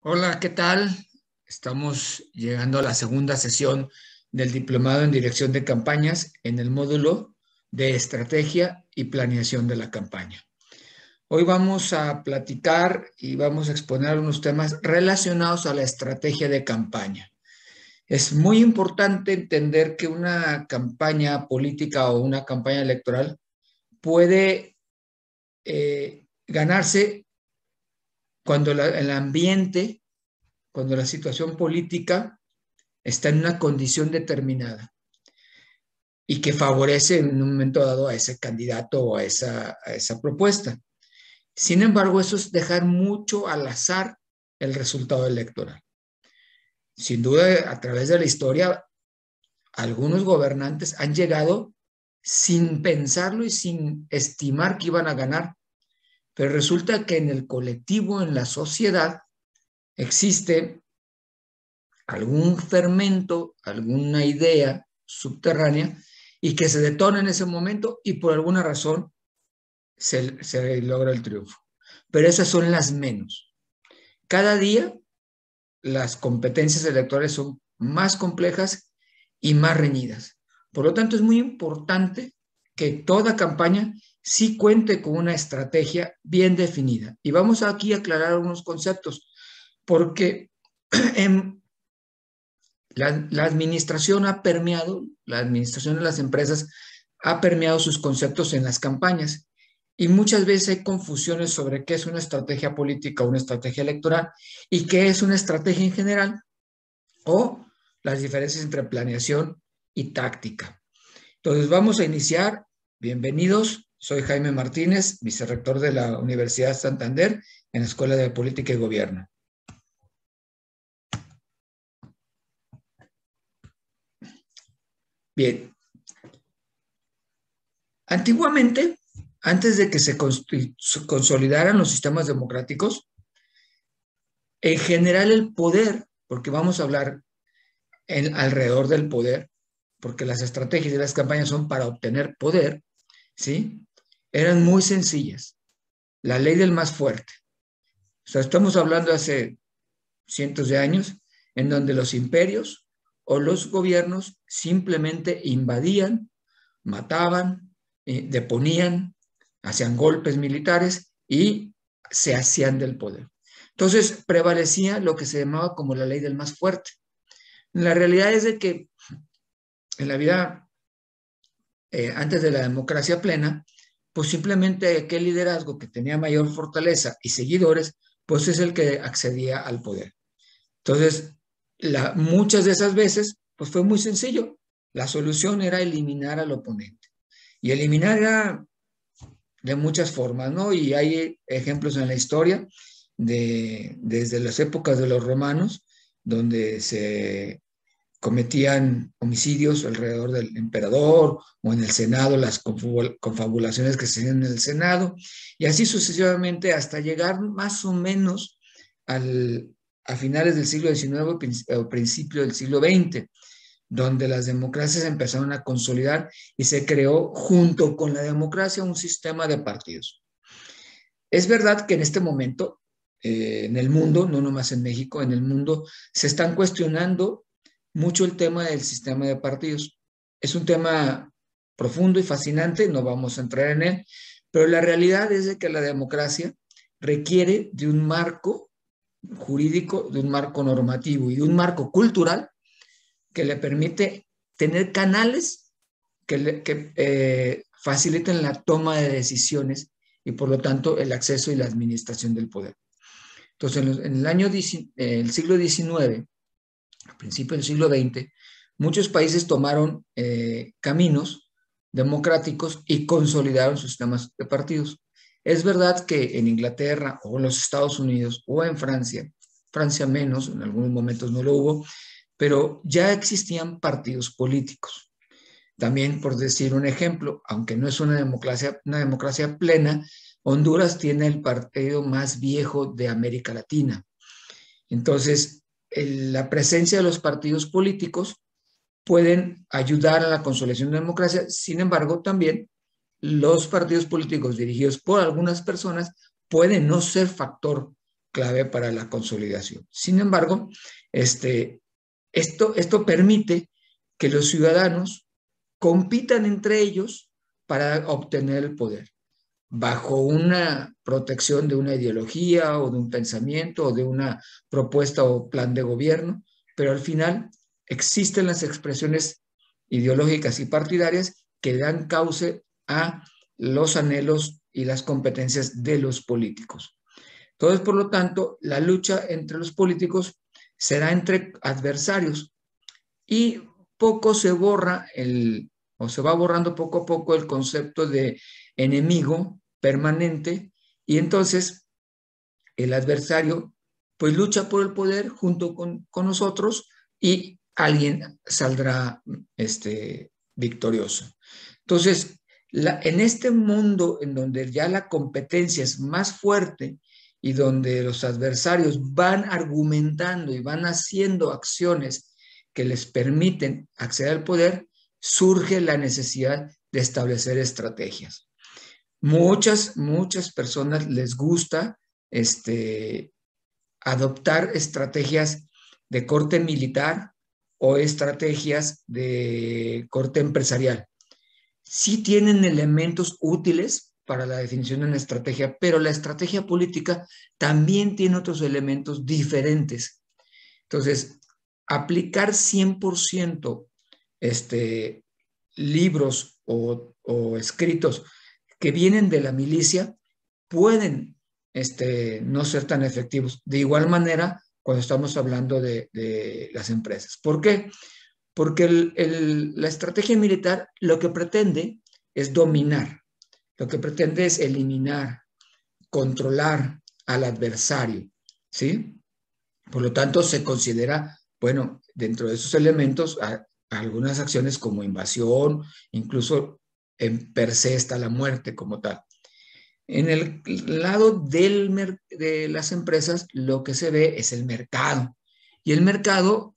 Hola, ¿qué tal? Estamos llegando a la segunda sesión del Diplomado en Dirección de Campañas en el módulo de Estrategia y Planeación de la Campaña. Hoy vamos a platicar y vamos a exponer unos temas relacionados a la estrategia de campaña. Es muy importante entender que una campaña política o una campaña electoral puede ganarse cuando el ambiente, cuando la situación política está en una condición determinada y que favorece en un momento dado a ese candidato o a esa propuesta. Sin embargo, eso es dejar mucho al azar el resultado electoral. Sin duda, a través de la historia, algunos gobernantes han llegado sin pensarlo y sin estimar que iban a ganar, pero resulta que en el colectivo, en la sociedad, existe algún fermento, alguna idea subterránea y que se detona en ese momento y por alguna razón se logra el triunfo. Pero esas son las menos. Cada día las competencias electorales son más complejas y más reñidas. Por lo tanto, es muy importante que toda campaña sí cuente con una estrategia bien definida. Y vamos aquí a aclarar unos conceptos, porque en la administración ha permeado, la administración de las empresas ha permeado sus conceptos en las campañas y muchas veces hay confusiones sobre qué es una estrategia política o una estrategia electoral y qué es una estrategia en general o las diferencias entre planeación y táctica. Entonces vamos a iniciar. Bienvenidos. Soy Jaime Martínez, vicerrector de la Universidad Santander en la Escuela de Política y Gobierno. Bien, antiguamente, antes de que se consolidaran los sistemas democráticos, en general el poder, porque vamos a hablar alrededor del poder, porque las estrategias de las campañas son para obtener poder, ¿sí? Eran muy sencillas. La ley del más fuerte. O sea, estamos hablando hace cientos de años, en donde los imperios o los gobiernos simplemente invadían, mataban, deponían, hacían golpes militares y se hacían del poder. Entonces prevalecía lo que se llamaba como la ley del más fuerte. La realidad es de que en la vida, antes de la democracia plena, pues simplemente aquel liderazgo que tenía mayor fortaleza y seguidores, pues es el que accedía al poder. Entonces, muchas de esas veces, pues fue muy sencillo. La solución era eliminar al oponente. Y eliminar era de muchas formas, ¿no? Y hay ejemplos en la historia desde las épocas de los romanos, donde se cometían homicidios alrededor del emperador o en el Senado, las confabulaciones que se hacían en el Senado, y así sucesivamente hasta llegar más o menos a finales del siglo XIX o principio del siglo XX, donde las democracias empezaron a consolidar y se creó junto con la democracia un sistema de partidos. Es verdad que en este momento, en el mundo, no nomás en México, en el mundo, se están cuestionando mucho el tema del sistema de partidos. Es un tema profundo y fascinante, no vamos a entrar en él, pero la realidad es de que la democracia requiere de un marco jurídico, de un marco normativo y de un marco cultural que le permite tener canales que faciliten la toma de decisiones y por lo tanto el acceso y la administración del poder. Entonces, en el siglo XIX, a principios del siglo XX, muchos países tomaron caminos democráticos y consolidaron sus sistemas de partidos. Es verdad que en Inglaterra o en los Estados Unidos o en Francia, Francia menos, en algunos momentos no lo hubo, pero ya existían partidos políticos. También, por decir un ejemplo, aunque no es una democracia plena, Honduras tiene el partido más viejo de América Latina. Entonces, la presencia de los partidos políticos pueden ayudar a la consolidación de la democracia. Sin embargo, también los partidos políticos dirigidos por algunas personas pueden no ser factor clave para la consolidación. Sin embargo, esto permite que los ciudadanos compitan entre ellos para obtener el poder, bajo una protección de una ideología o de un pensamiento o de una propuesta o plan de gobierno, pero al final existen las expresiones ideológicas y partidarias que dan cauce a los anhelos y las competencias de los políticos. Entonces, por lo tanto, la lucha entre los políticos será entre adversarios y poco se borra o se va borrando poco a poco el concepto de enemigo permanente, y entonces el adversario pues lucha por el poder junto con nosotros y alguien saldrá victorioso. Entonces, en este mundo en donde ya la competencia es más fuerte y donde los adversarios van argumentando y van haciendo acciones que les permiten acceder al poder, surge la necesidad de establecer estrategias. Muchas personas les gusta adoptar estrategias de corte militar o estrategias de corte empresarial. Sí tienen elementos útiles para la definición de una estrategia, pero la estrategia política también tiene otros elementos diferentes. Entonces, aplicar 100% libros o escritos que vienen de la milicia pueden no ser tan efectivos. De igual manera, cuando estamos hablando de las empresas. ¿Por qué? Porque la estrategia militar lo que pretende es dominar, lo que pretende es eliminar, controlar al adversario, ¿sí? Por lo tanto, se considera, bueno, dentro de esos elementos, algunas acciones como invasión, incluso en per se está la muerte como tal. En el lado de las empresas, lo que se ve es el mercado. Y el mercado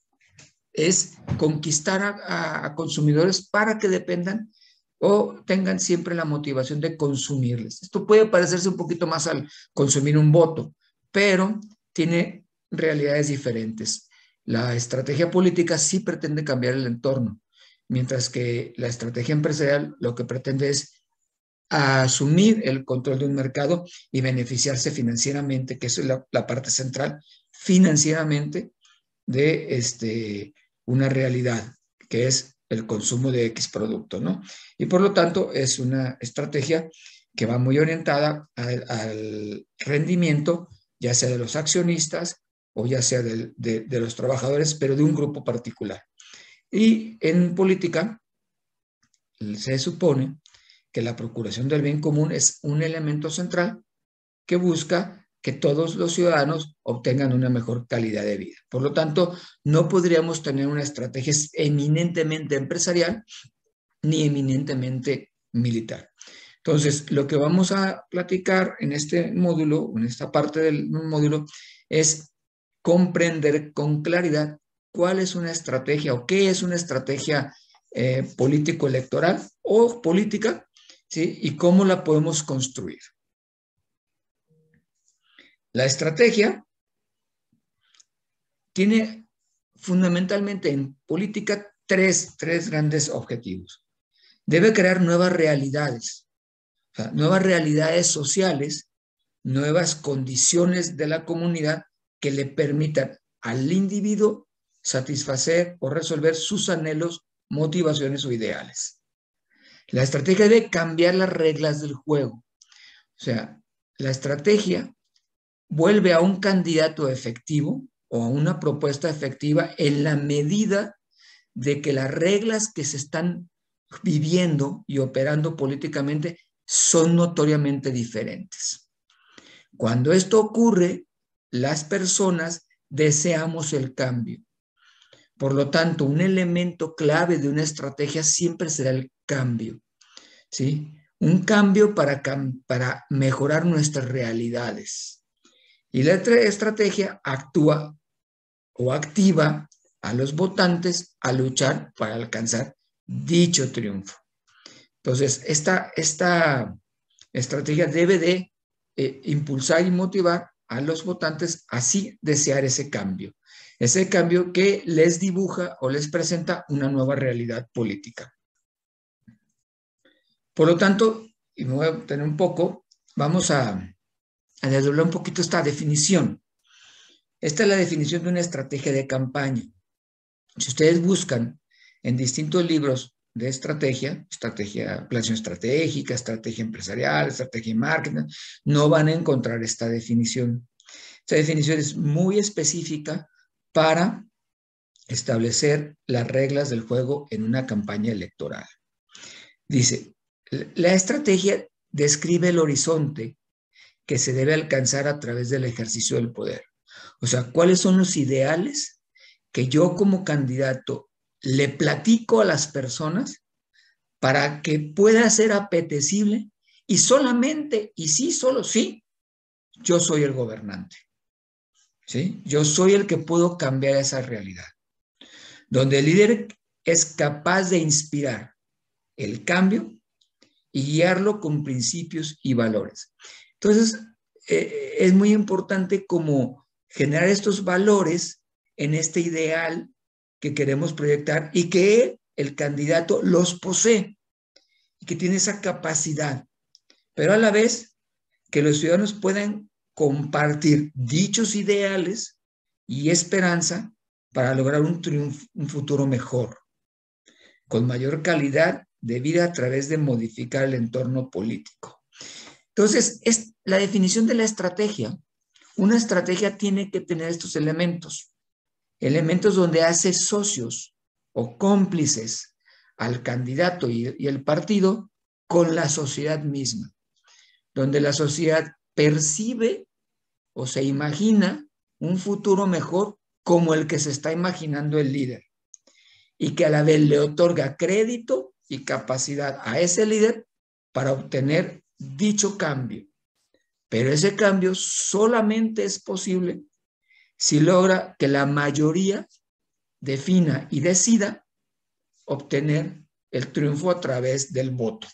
es conquistar a consumidores para que dependan o tengan siempre la motivación de consumirles. Esto puede parecerse un poquito más al consumir un voto, pero tiene realidades diferentes. La estrategia política sí pretende cambiar el entorno, mientras que la estrategia empresarial lo que pretende es asumir el control de un mercado y beneficiarse financieramente, que eso es la parte central, financieramente de una realidad, que es el consumo de X producto, ¿no? Y por lo tanto es una estrategia que va muy orientada al rendimiento, ya sea de los accionistas o ya sea de los trabajadores, pero de un grupo particular. Y en política se supone que la procuración del bien común es un elemento central que busca que todos los ciudadanos obtengan una mejor calidad de vida. Por lo tanto, no podríamos tener una estrategia eminentemente empresarial ni eminentemente militar. Entonces, lo que vamos a platicar en este módulo, en esta parte del módulo, es comprender con claridad cuál es una estrategia o qué es una estrategia político-electoral o política, ¿sí? Y cómo la podemos construir. La estrategia tiene fundamentalmente en política tres grandes objetivos. Debe crear nuevas realidades, o sea, nuevas realidades sociales, nuevas condiciones de la comunidad que le permitan al individuo satisfacer o resolver sus anhelos, motivaciones o ideales. La estrategia debe cambiar las reglas del juego. O sea, la estrategia vuelve a un candidato efectivo o a una propuesta efectiva en la medida de que las reglas que se están viviendo y operando políticamente son notoriamente diferentes. Cuando esto ocurre, las personas deseamos el cambio. Por lo tanto, un elemento clave de una estrategia siempre será el cambio, ¿sí? Un cambio para mejorar nuestras realidades. Y la estrategia actúa o activa a los votantes a luchar para alcanzar dicho triunfo. Entonces, esta estrategia debe de impulsar y motivar a los votantes así desear ese cambio que les dibuja o les presenta una nueva realidad política. Por lo tanto, y me voy a detener un poco, vamos a desdoblar un poquito esta definición. Esta es la definición de una estrategia de campaña. Si ustedes buscan en distintos libros de estrategia, planeación estratégica, estrategia empresarial, estrategia de marketing, no van a encontrar esta definición. Esta definición es muy específica para establecer las reglas del juego en una campaña electoral. Dice, la estrategia describe el horizonte que se debe alcanzar a través del ejercicio del poder. O sea, ¿cuáles son los ideales que yo como candidato le platico a las personas para que pueda ser apetecible y solamente, y sí, solo sí, yo soy el gobernante? ¿Sí? Yo soy el que puedo cambiar esa realidad. Donde el líder es capaz de inspirar el cambio y guiarlo con principios y valores. Entonces, es muy importante como generar estos valores en este ideal que queremos proyectar y que el candidato los posee y que tiene esa capacidad, pero a la vez que los ciudadanos puedan compartir dichos ideales y esperanza para lograr un triunfo, un futuro mejor, con mayor calidad de vida a través de modificar el entorno político. Entonces, es la definición de la estrategia. Una estrategia tiene que tener estos elementos donde hace socios o cómplices al candidato y el partido con la sociedad misma, donde la sociedad percibe o se imagina un futuro mejor como el que se está imaginando el líder y que a la vez le otorga crédito y capacidad a ese líder para obtener dicho cambio. Pero ese cambio solamente es posible si logra que la mayoría defina y decida obtener el triunfo a través del voto.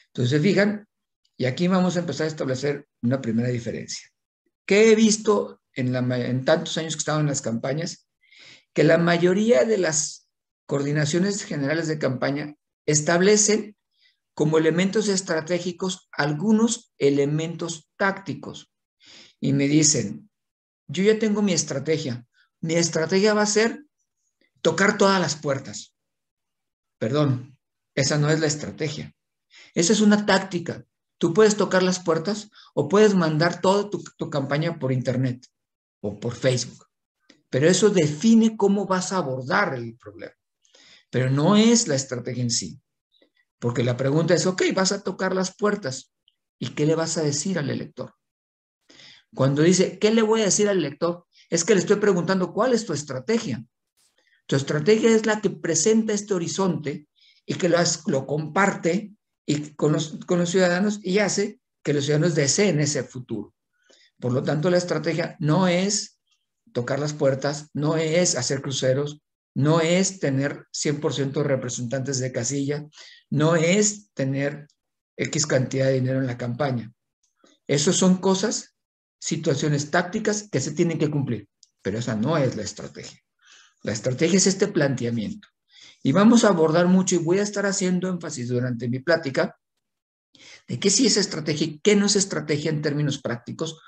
Entonces, fijan, y aquí vamos a empezar a establecer una primera diferencia. ¿Qué he visto en tantos años que he estado en las campañas? Que la mayoría de las coordinaciones generales de campaña establecen como elementos estratégicos algunos elementos tácticos y me dicen, yo ya tengo mi estrategia va a ser tocar todas las puertas. Perdón, esa no es la estrategia. Esa es una táctica. Tú puedes tocar las puertas o puedes mandar toda tu campaña por internet o por Facebook. Pero eso define cómo vas a abordar el problema. Pero no es la estrategia en sí. Porque la pregunta es, ok, vas a tocar las puertas. ¿Y qué le vas a decir al elector? Cuando dice, ¿qué le voy a decir al elector? Es que le estoy preguntando, ¿cuál es tu estrategia? Tu estrategia es la que presenta este horizonte y que lo comparte y con los ciudadanos y hace que los ciudadanos deseen ese futuro. Por lo tanto, la estrategia no es tocar las puertas, no es hacer cruceros, no es tener 100% representantes de casilla, no es tener X cantidad de dinero en la campaña. Esas son cosas, situaciones tácticas que se tienen que cumplir, pero esa no es la estrategia. La estrategia es este planteamiento. Y vamos a abordar mucho y voy a estar haciendo énfasis durante mi plática de qué sí es estrategia y qué no es estrategia en términos prácticos,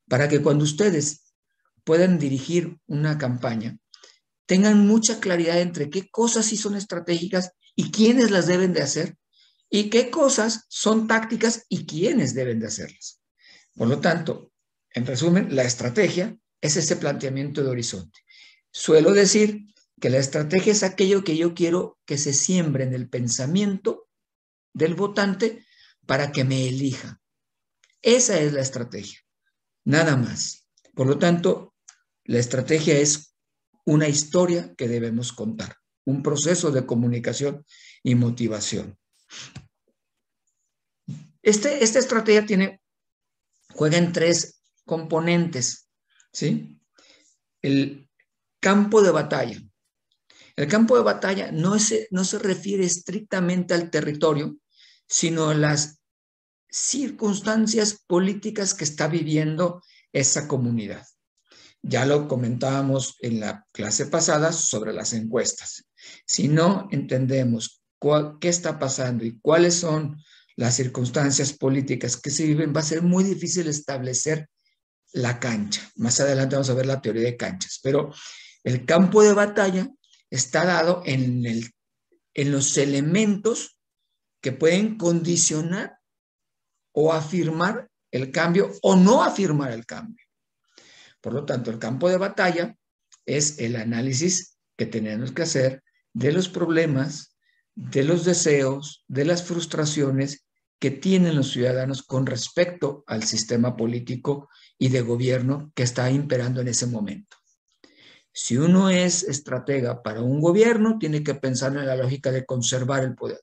para que cuando ustedes puedan dirigir una campaña, tengan mucha claridad entre qué cosas sí son estratégicas y quiénes las deben de hacer, y qué cosas son tácticas y quiénes deben de hacerlas. Por lo tanto, en resumen, la estrategia es ese planteamiento de horizonte. Suelo decir que la estrategia es aquello que yo quiero que se siembre en el pensamiento del votante para que me elija. Esa es la estrategia, nada más. Por lo tanto, la estrategia es una historia que debemos contar, un proceso de comunicación y motivación. Esta estrategia juega en tres componentes, ¿sí? El campo de batalla. El campo de batalla no se refiere estrictamente al territorio, sino a las circunstancias políticas que está viviendo esa comunidad. Ya lo comentábamos en la clase pasada sobre las encuestas. Si no entendemos qué está pasando y cuáles son las circunstancias políticas que se viven, va a ser muy difícil establecer la cancha. Más adelante vamos a ver la teoría de canchas, pero el campo de batalla está dado en los elementos que pueden condicionar o afirmar el cambio o no afirmar el cambio. Por lo tanto, el campo de batalla es el análisis que tenemos que hacer de los problemas, de los deseos, de las frustraciones que tienen los ciudadanos con respecto al sistema político y de gobierno que está imperando en ese momento. Si uno es estratega para un gobierno, tiene que pensar en la lógica de conservar el poder.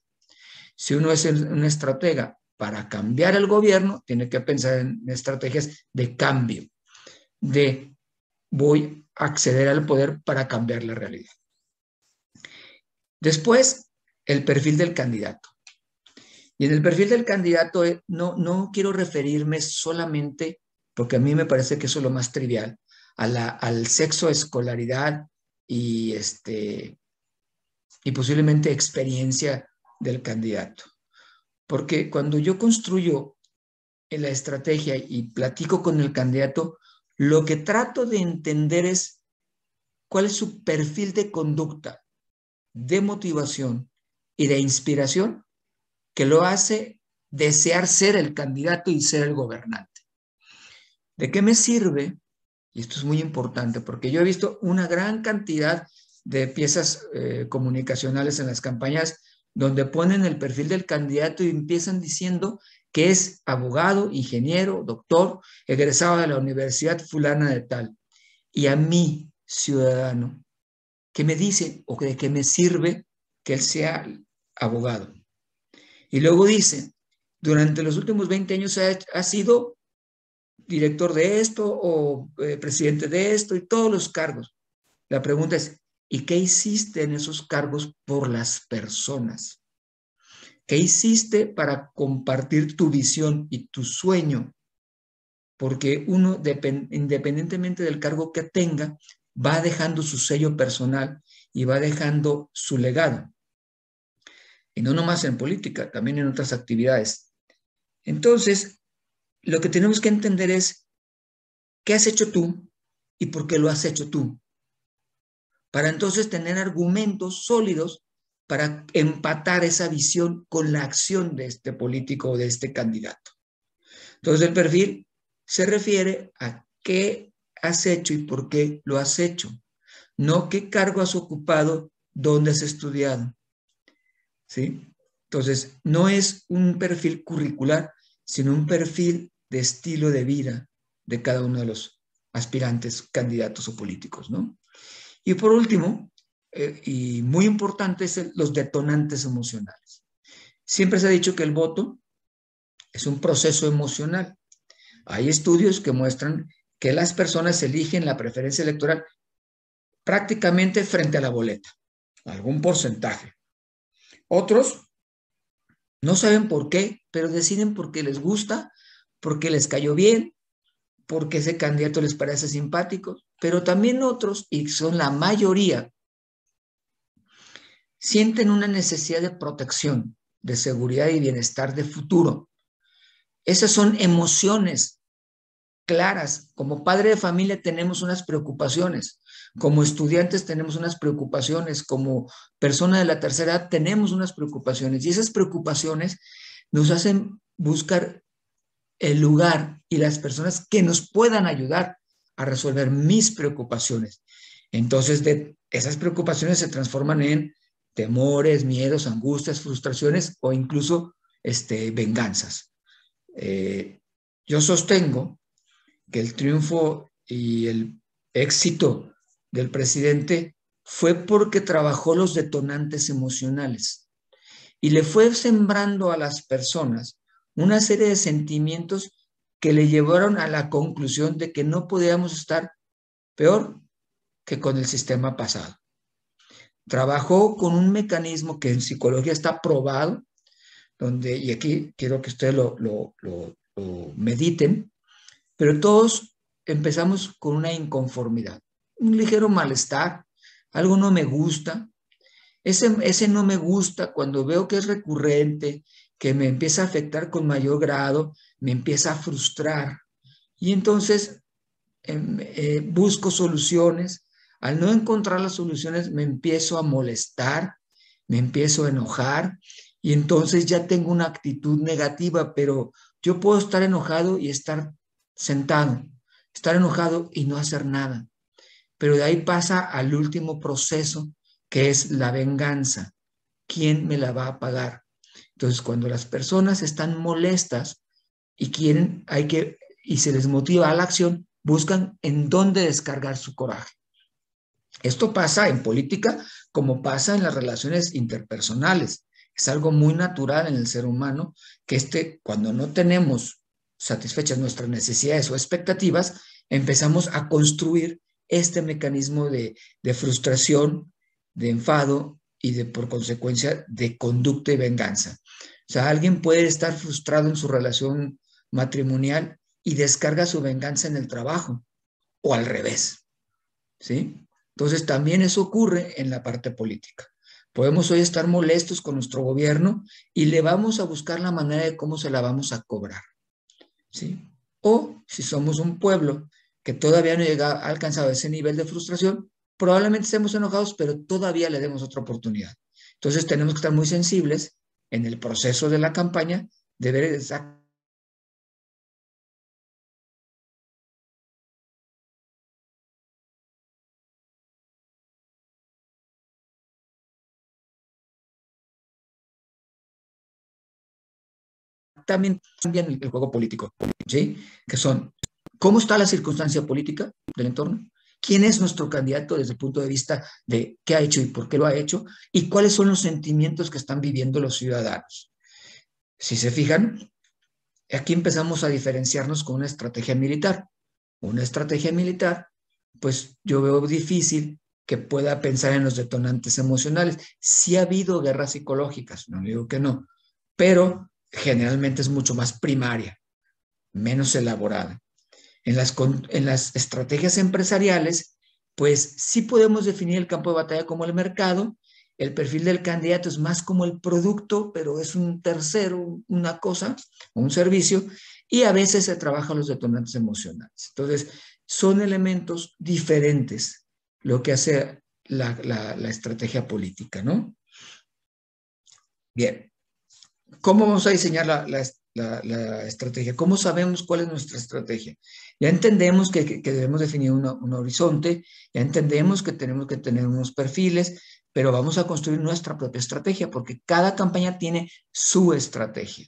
Si uno es una estratega para cambiar el gobierno, tiene que pensar en estrategias de cambio, de voy a acceder al poder para cambiar la realidad. Después, el perfil del candidato. Y en el perfil del candidato no quiero referirme solamente, porque a mí me parece que eso es lo más trivial, al sexo, escolaridad y posiblemente experiencia del candidato. Porque cuando yo construyo la estrategia y platico con el candidato, lo que trato de entender es cuál es su perfil de conducta, de motivación y de inspiración que lo hace desear ser el candidato y ser el gobernante. ¿De qué me sirve? Y esto es muy importante porque yo he visto una gran cantidad de piezas comunicacionales en las campañas donde ponen el perfil del candidato y empiezan diciendo que es abogado, ingeniero, doctor, egresado de la Universidad fulana de tal. Y a mí, ciudadano, ¿qué me dice o de qué me sirve que él sea abogado? Y luego dice, durante los últimos 20 años ha sido director de esto o presidente de esto y todos los cargos. La pregunta es, ¿y qué hiciste en esos cargos por las personas? ¿Qué hiciste para compartir tu visión y tu sueño? Porque uno, independientemente del cargo que tenga, va dejando su sello personal y va dejando su legado. Y no nomás en política, también en otras actividades. Entonces, lo que tenemos que entender es qué has hecho tú y por qué lo has hecho tú. Para entonces tener argumentos sólidos para empatar esa visión con la acción de este político o de este candidato. Entonces, el perfil se refiere a qué has hecho y por qué lo has hecho, no qué cargo has ocupado, dónde has estudiado. ¿Sí? Entonces, no es un perfil curricular, sino un perfil de estilo de vida de cada uno de los aspirantes, candidatos o políticos, ¿no? Y por último, y muy importante, es los detonantes emocionales. Siempre se ha dicho que el voto es un proceso emocional. Hay estudios que muestran que las personas eligen la preferencia electoral prácticamente frente a la boleta, algún porcentaje. Otros no saben por qué, pero deciden porque les gusta, porque les cayó bien, porque ese candidato les parece simpático, pero también otros, y son la mayoría, sienten una necesidad de protección, de seguridad y bienestar de futuro. Esas son emociones claras. Como padre de familia tenemos unas preocupaciones, como estudiantes tenemos unas preocupaciones, como persona de la tercera edad tenemos unas preocupaciones y esas preocupaciones nos hacen buscar el lugar y las personas que nos puedan ayudar a resolver mis preocupaciones. Entonces, esas preocupaciones se transforman en temores, miedos, angustias, frustraciones o incluso venganzas. Yo sostengo que el triunfo y el éxito del presidente fue porque trabajó los detonantes emocionales y le fue sembrando a las personas una serie de sentimientos que le llevaron a la conclusión de que no podíamos estar peor que con el sistema pasado. Trabajó con un mecanismo que en psicología está probado, donde, y aquí quiero que ustedes lo mediten, pero todos empezamos con una inconformidad, un ligero malestar, algo no me gusta. Ese no me gusta cuando veo que es recurrente, que me empieza a afectar con mayor grado, me empieza a frustrar. Y entonces busco soluciones. Al no encontrar las soluciones me empiezo a molestar, me empiezo a enojar y entonces ya tengo una actitud negativa, pero yo puedo estar enojado y estar sentado, estar enojado y no hacer nada. Pero de ahí pasa al último proceso, que es la venganza. ¿Quién me la va a pagar? Entonces, cuando las personas están molestas y quieren, y se les motiva a la acción, buscan en dónde descargar su coraje. Esto pasa en política como pasa en las relaciones interpersonales. Es algo muy natural en el ser humano que cuando no tenemos satisfechas nuestras necesidades o expectativas, empezamos a construir este mecanismo de frustración, de enfado y por consecuencia de conducta y venganza. O sea, alguien puede estar frustrado en su relación matrimonial y descarga su venganza en el trabajo o al revés, ¿sí? Entonces también eso ocurre en la parte política. Podemos hoy estar molestos con nuestro gobierno y le vamos a buscar la manera de cómo se la vamos a cobrar, ¿sí? O si somos un pueblo que todavía no ha alcanzado ese nivel de frustración, probablemente estemos enojados, pero todavía le demos otra oportunidad. Entonces tenemos que estar muy sensibles en el proceso de la campaña de ver exactamente también cambian el juego político, ¿sí? Que son, ¿cómo está la circunstancia política del entorno? ¿Quién es nuestro candidato desde el punto de vista de qué ha hecho y por qué lo ha hecho? ¿Y cuáles son los sentimientos que están viviendo los ciudadanos? Si se fijan, aquí empezamos a diferenciarnos con una estrategia militar. Una estrategia militar, pues yo veo difícil que pueda pensar en los detonantes emocionales. Sí ha habido guerras psicológicas, no digo que no, pero generalmente es mucho más primaria, menos elaborada. En las estrategias empresariales, pues sí podemos definir el campo de batalla como el mercado, el perfil del candidato es más como el producto, pero es un tercero, una cosa, un servicio, y a veces se trabajan los detonantes emocionales. Entonces, son elementos diferentes lo que hace la estrategia política, ¿no? Bien, ¿cómo vamos a diseñar la estrategia? ¿Cómo sabemos cuál es nuestra estrategia? Ya entendemos que debemos definir un horizonte, ya entendemos que tenemos que tener unos perfiles, pero vamos a construir nuestra propia estrategia porque cada campaña tiene su estrategia.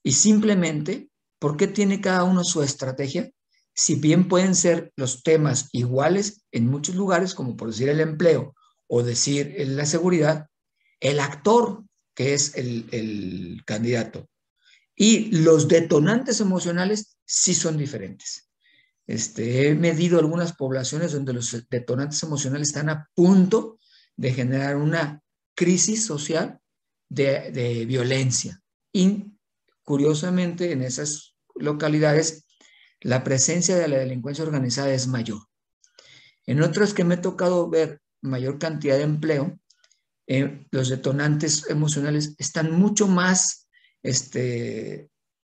Y simplemente, ¿por qué tiene cada uno su estrategia? Si bien pueden ser los temas iguales en muchos lugares, como por decir el empleo o decir la seguridad, el actor, que es el candidato, y los detonantes emocionales sí son diferentes. He medido algunas poblaciones donde los detonantes emocionales están a punto de generar una crisis social de violencia. Y curiosamente, en esas localidades, la presencia de la delincuencia organizada es mayor. En otras que me he tocado ver mayor cantidad de empleo, los detonantes emocionales están mucho más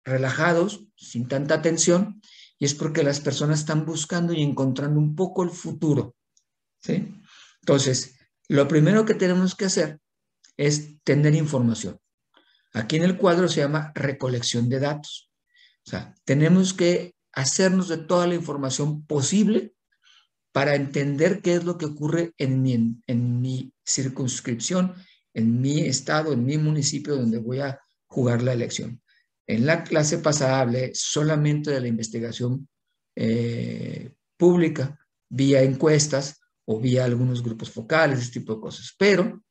relajados, sin tanta tensión, y es porque las personas están buscando y encontrando un poco el futuro, ¿sí? Entonces, lo primero que tenemos que hacer es tener información. Aquí en el cuadro se llama recolección de datos. O sea, tenemos que hacernos de toda la información posible para entender qué es lo que ocurre en mi circunscripción, en mi estado, en mi municipio donde voy a jugar la elección. En la clase pasada hablé solamente de la investigación pública, vía encuestas o vía algunos grupos focales, ese tipo de cosas. Pero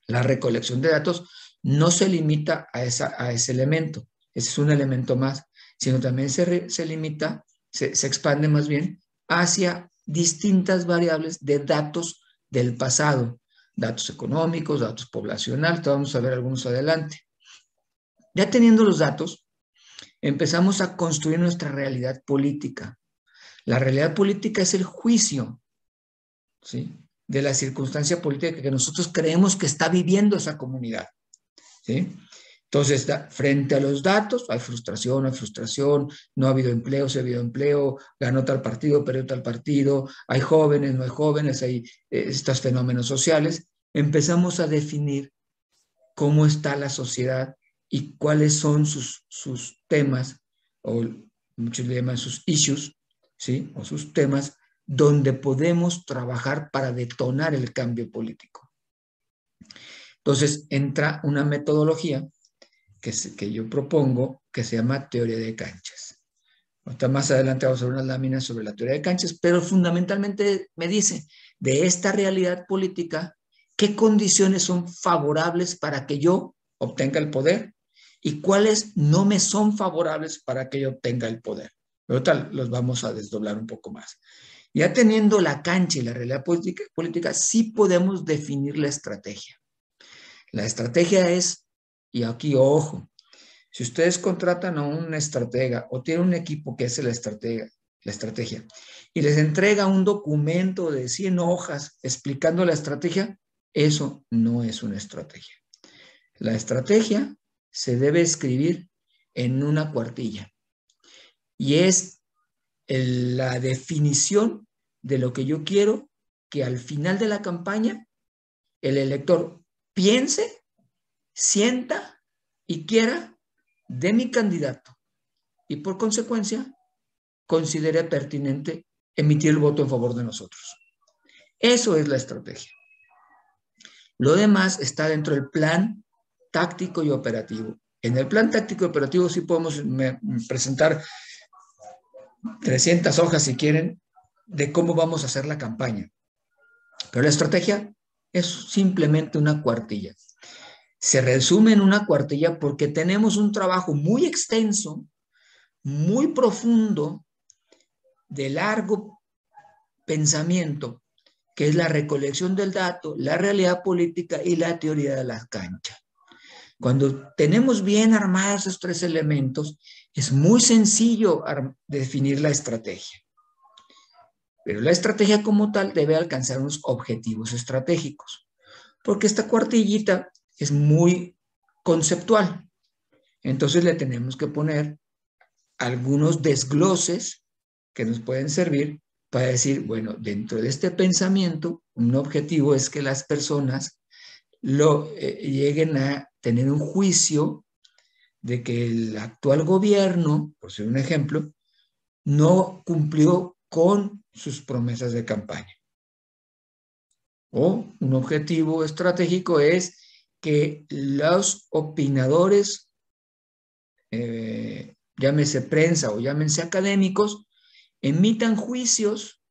la recolección de datos no se limita a ese elemento, ese es un elemento más, sino también se limita, se expande más bien hacia distintas variables de datos del pasado, datos económicos, datos poblacionales, vamos a ver algunos adelante. Ya teniendo los datos, empezamos a construir nuestra realidad política. La realidad política es el juicio, ¿sí?, de la circunstancia política que nosotros creemos que está viviendo esa comunidad, ¿sí? Entonces, frente a los datos, hay frustración, no ha habido empleo, sí ha habido empleo, ganó tal partido, perdió tal partido, hay jóvenes, no hay jóvenes, hay estos fenómenos sociales. Empezamos a definir cómo está la sociedad y cuáles son sus temas, o muchos le llaman sus issues, ¿sí?, o sus temas, donde podemos trabajar para detonar el cambio político. Entonces, entra una metodología que yo propongo, que se llama teoría de canchas. Hasta más adelante vamos a ver unas láminas sobre la teoría de canchas, pero fundamentalmente me dice, de esta realidad política, ¿qué condiciones son favorables para que yo obtenga el poder y cuáles no me son favorables para que yo obtenga el poder? Pero tal, los vamos a desdoblar un poco más. Ya teniendo la cancha y la realidad política, sí podemos definir la estrategia. La estrategia es, y aquí ojo, si ustedes contratan a un estratega o tienen un equipo que hace la estrategia y les entrega un documento de 100 hojas explicando la estrategia, eso no es una estrategia. La estrategia se debe escribir en una cuartilla y es la definición de lo que yo quiero que al final de la campaña el elector piense, sienta y quiera de mi candidato y por consecuencia considere pertinente emitir el voto en favor de nosotros. Eso es la estrategia. Lo demás está dentro del plan táctico y operativo. En el plan táctico y operativo sí podemos presentar 300 hojas si quieren de cómo vamos a hacer la campaña. Pero la estrategia es simplemente una cuartilla. Se resume en una cuartilla porque tenemos un trabajo muy extenso, muy profundo, de largo pensamiento, que es la recolección del dato, la realidad política y la teoría de la cancha. Cuando tenemos bien armados esos tres elementos, es muy sencillo definir la estrategia. Pero la estrategia como tal debe alcanzar unos objetivos estratégicos, porque esta cuartillita es muy conceptual. Entonces le tenemos que poner algunos desgloses que nos pueden servir para decir, bueno, dentro de este pensamiento, un objetivo es que las personas lleguen a tener un juicio de que el actual gobierno, por ser un ejemplo, no cumplió con sus promesas de campaña. O un objetivo estratégico es que los opinadores, llámese prensa o llámense académicos, emitan juicios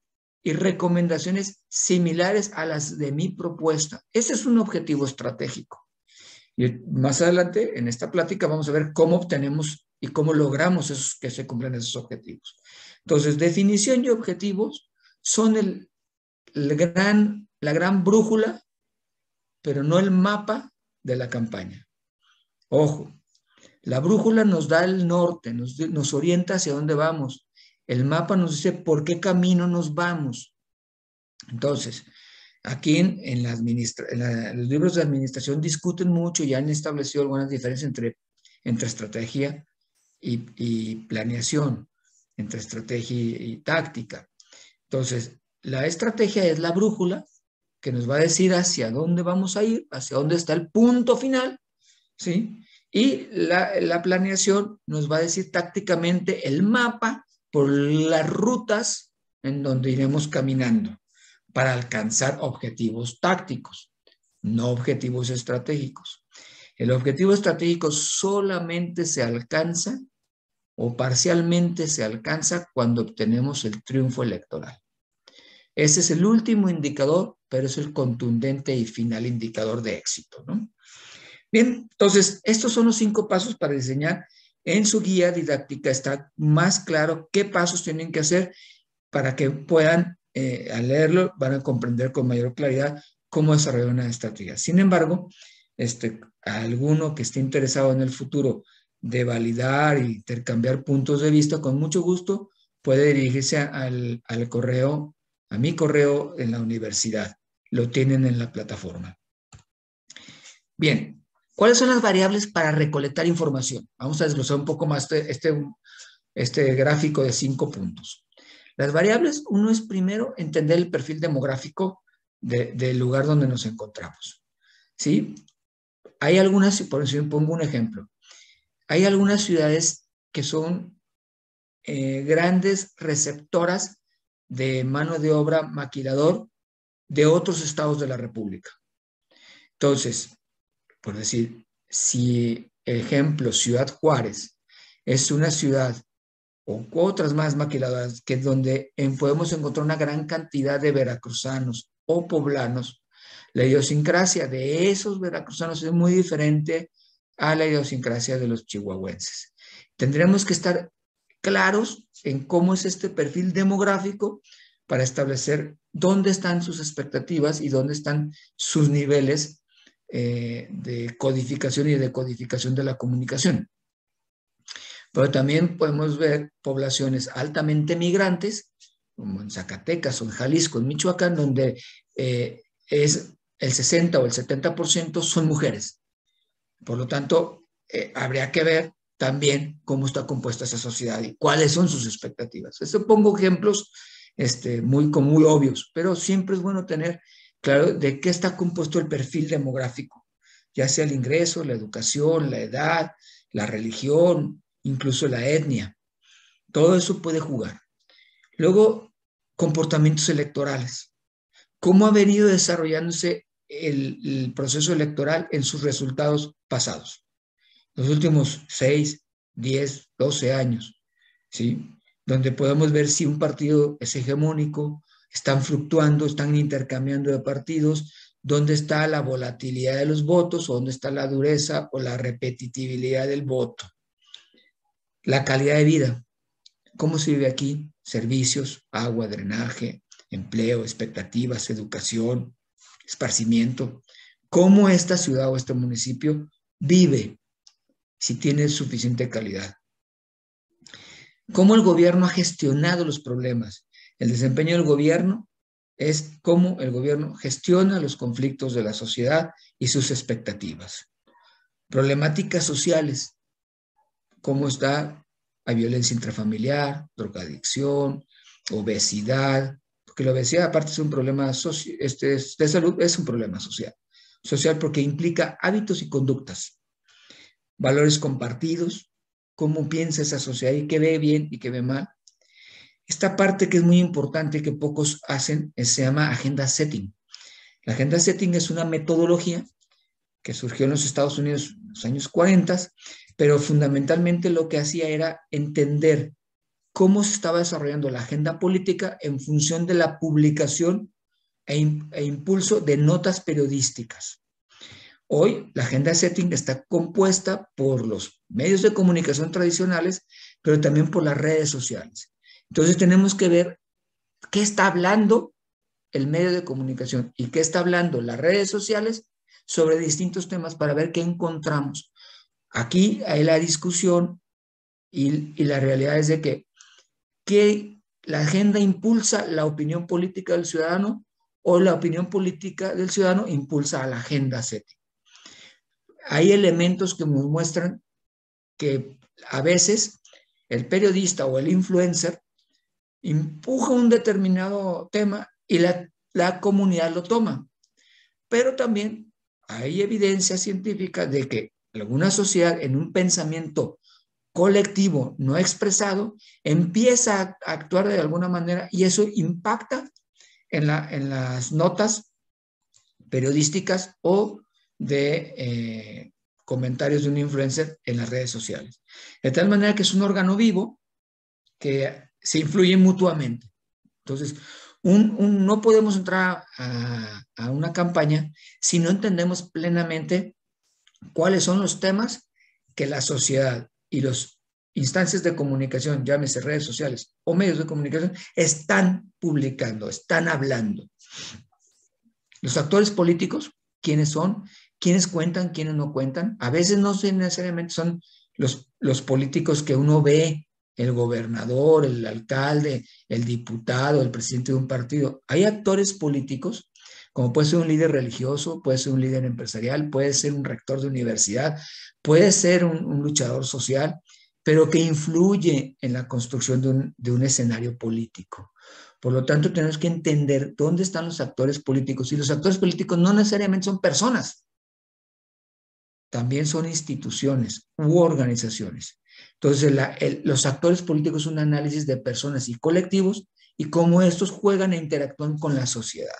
y recomendaciones similares a las de mi propuesta. Ese es un objetivo estratégico. Y más adelante, en esta plática, vamos a ver cómo obtenemos y cómo logramos que se cumplan esos objetivos. Entonces, definición y objetivos son la gran brújula, pero no el mapa de la campaña. Ojo, la brújula nos da el norte, nos orienta hacia dónde vamos. El mapa nos dice por qué camino nos vamos. Entonces, aquí en los libros de administración discuten mucho y han establecido algunas diferencias entre estrategia y planeación, entre estrategia y táctica. Entonces, la estrategia es la brújula que nos va a decir hacia dónde vamos a ir, hacia dónde está el punto final, ¿sí? Y la planeación nos va a decir tácticamente el mapa por las rutas en donde iremos caminando para alcanzar objetivos tácticos, no objetivos estratégicos. El objetivo estratégico solamente se alcanza o parcialmente se alcanza cuando obtenemos el triunfo electoral. Ese es el último indicador, pero es el contundente y final indicador de éxito, ¿no? Bien, entonces, estos son los 5 pasos para diseñar. En su guía didáctica está más claro qué pasos tienen que hacer para que puedan, al leerlo, van a comprender con mayor claridad cómo desarrollar una estrategia. Sin embargo, a alguno que esté interesado en el futuro de validar y intercambiar puntos de vista, con mucho gusto puede dirigirse al correo, a mi correo en la universidad. Lo tienen en la plataforma. Bien, ¿cuáles son las variables para recolectar información? Vamos a desglosar un poco más este gráfico de 5 puntos. Las variables, uno es primero entender el perfil demográfico del lugar donde nos encontramos. ¿Sí? Hay algunas, por eso pongo un ejemplo, hay algunas ciudades que son grandes receptoras de mano de obra maquilador de otros estados de la República. Entonces, por decir, si, ejemplo, Ciudad Juárez es una ciudad o otras más maquiladoras que donde podemos encontrar una gran cantidad de veracruzanos o poblanos, la idiosincrasia de esos veracruzanos es muy diferente a la idiosincrasia de los chihuahuenses. Tendremos que estar claros en cómo es este perfil demográfico para establecer dónde están sus expectativas y dónde están sus niveles de codificación y decodificación de la comunicación. Pero también podemos ver poblaciones altamente migrantes, como en Zacatecas o en Jalisco, en Michoacán, donde es el 60 o el 70% son mujeres. Por lo tanto, habría que ver también cómo está compuesta esa sociedad y cuáles son sus expectativas. Esto pongo ejemplos muy obvios, pero siempre es bueno tener claro de qué está compuesto el perfil demográfico, ya sea el ingreso, la educación, la edad, la religión, incluso la etnia. Todo eso puede jugar. Luego, comportamientos electorales. ¿Cómo ha venido desarrollándose el proceso electoral en sus resultados pasados? Los últimos 6, 10, 12 años, ¿sí? Donde podemos ver si un partido es hegemónico, están fluctuando, están intercambiando de partidos, dónde está la volatilidad de los votos, o dónde está la dureza o la repetitividad del voto. La calidad de vida, ¿cómo se vive aquí? Servicios, agua, drenaje, empleo, expectativas, educación, esparcimiento. ¿Cómo esta ciudad o este municipio vive? Si tiene suficiente calidad. ¿Cómo el gobierno ha gestionado los problemas? El desempeño del gobierno es cómo el gobierno gestiona los conflictos de la sociedad y sus expectativas. Problemáticas sociales, cómo está la violencia intrafamiliar, drogadicción, obesidad, porque la obesidad aparte es un problema de salud, es un problema social. Social porque implica hábitos y conductas, valores compartidos, cómo piensa esa sociedad y qué ve bien y qué ve mal. Esta parte que es muy importante que pocos hacen se llama agenda setting. La agenda setting es una metodología que surgió en los Estados Unidos en los años 40, pero fundamentalmente lo que hacía era entender cómo se estaba desarrollando la agenda política en función de la publicación e impulso de notas periodísticas. Hoy la agenda setting está compuesta por los medios de comunicación tradicionales, pero también por las redes sociales. Entonces tenemos que ver qué está hablando el medio de comunicación y qué está hablando las redes sociales sobre distintos temas para ver qué encontramos. Aquí hay la discusión y la realidad es de que la agenda impulsa la opinión política del ciudadano o la opinión política del ciudadano impulsa a la agenda setting. Hay elementos que nos muestran que a veces el periodista o el influencer empuja un determinado tema y la comunidad lo toma. Pero también hay evidencia científica de que alguna sociedad en un pensamiento colectivo no expresado empieza a actuar de alguna manera y eso impacta en las notas periodísticas o de comentarios de un influencer en las redes sociales. De tal manera que es un órgano vivo que se influye mutuamente. Entonces, no podemos entrar a una campaña si no entendemos plenamente cuáles son los temas que la sociedad y las instancias de comunicación, llámese redes sociales o medios de comunicación, están publicando, están hablando. Los actores políticos, ¿quiénes son? quiénes cuentan, quiénes no cuentan. A veces no necesariamente son los políticos que uno ve, el gobernador, el alcalde, el diputado, el presidente de un partido. Hay actores políticos, como puede ser un líder religioso, puede ser un líder empresarial, puede ser un rector de universidad, puede ser un luchador social, pero que influye en la construcción de un escenario político. Por lo tanto, tenemos que entender dónde están los actores políticos. Y los actores políticos no necesariamente son personas, también son instituciones u organizaciones. Entonces, los actores políticos son un análisis de personas y colectivos y cómo estos juegan e interactúan con la sociedad.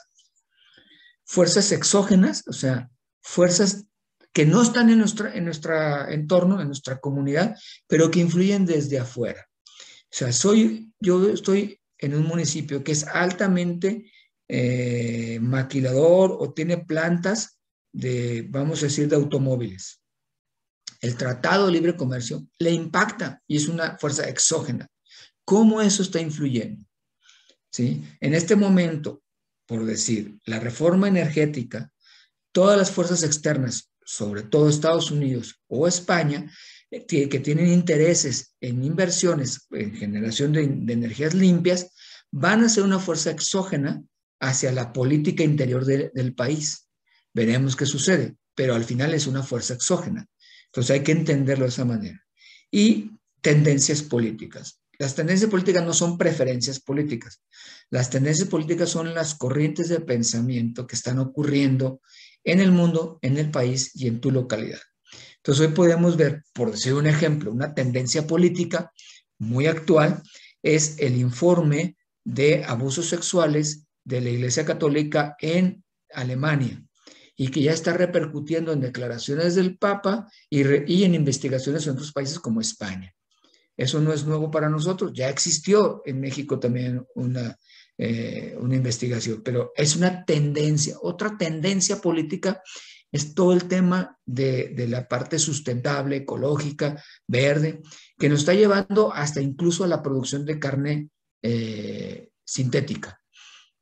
Fuerzas exógenas, o sea, fuerzas que no están en nuestro entorno, en nuestra comunidad, pero que influyen desde afuera. O sea, yo estoy en un municipio que es altamente maquilador o tiene plantas de, vamos a decir, de automóviles. El Tratado de Libre Comercio le impacta y es una fuerza exógena. ¿Cómo eso está influyendo? ¿Sí? En este momento, por decir, la reforma energética, todas las fuerzas externas, sobre todo Estados Unidos o España, que tienen intereses en inversiones, en generación de energías limpias, van a ser una fuerza exógena hacia la política interior del país. Veremos qué sucede, pero al final es una fuerza exógena. Entonces hay que entenderlo de esa manera. Y tendencias políticas. Las tendencias políticas no son preferencias políticas. Las tendencias políticas son las corrientes de pensamiento que están ocurriendo en el mundo, en el país y en tu localidad. Entonces hoy podemos ver, por decir un ejemplo, una tendencia política muy actual es el informe de abusos sexuales de la Iglesia Católica en Alemania y que ya está repercutiendo en declaraciones del Papa y en investigaciones en otros países como España. Eso no es nuevo para nosotros, ya existió en México también una investigación, pero es una tendencia. Otra tendencia política es todo el tema de la parte sustentable, ecológica, verde, que nos está llevando hasta incluso a la producción de carne sintética.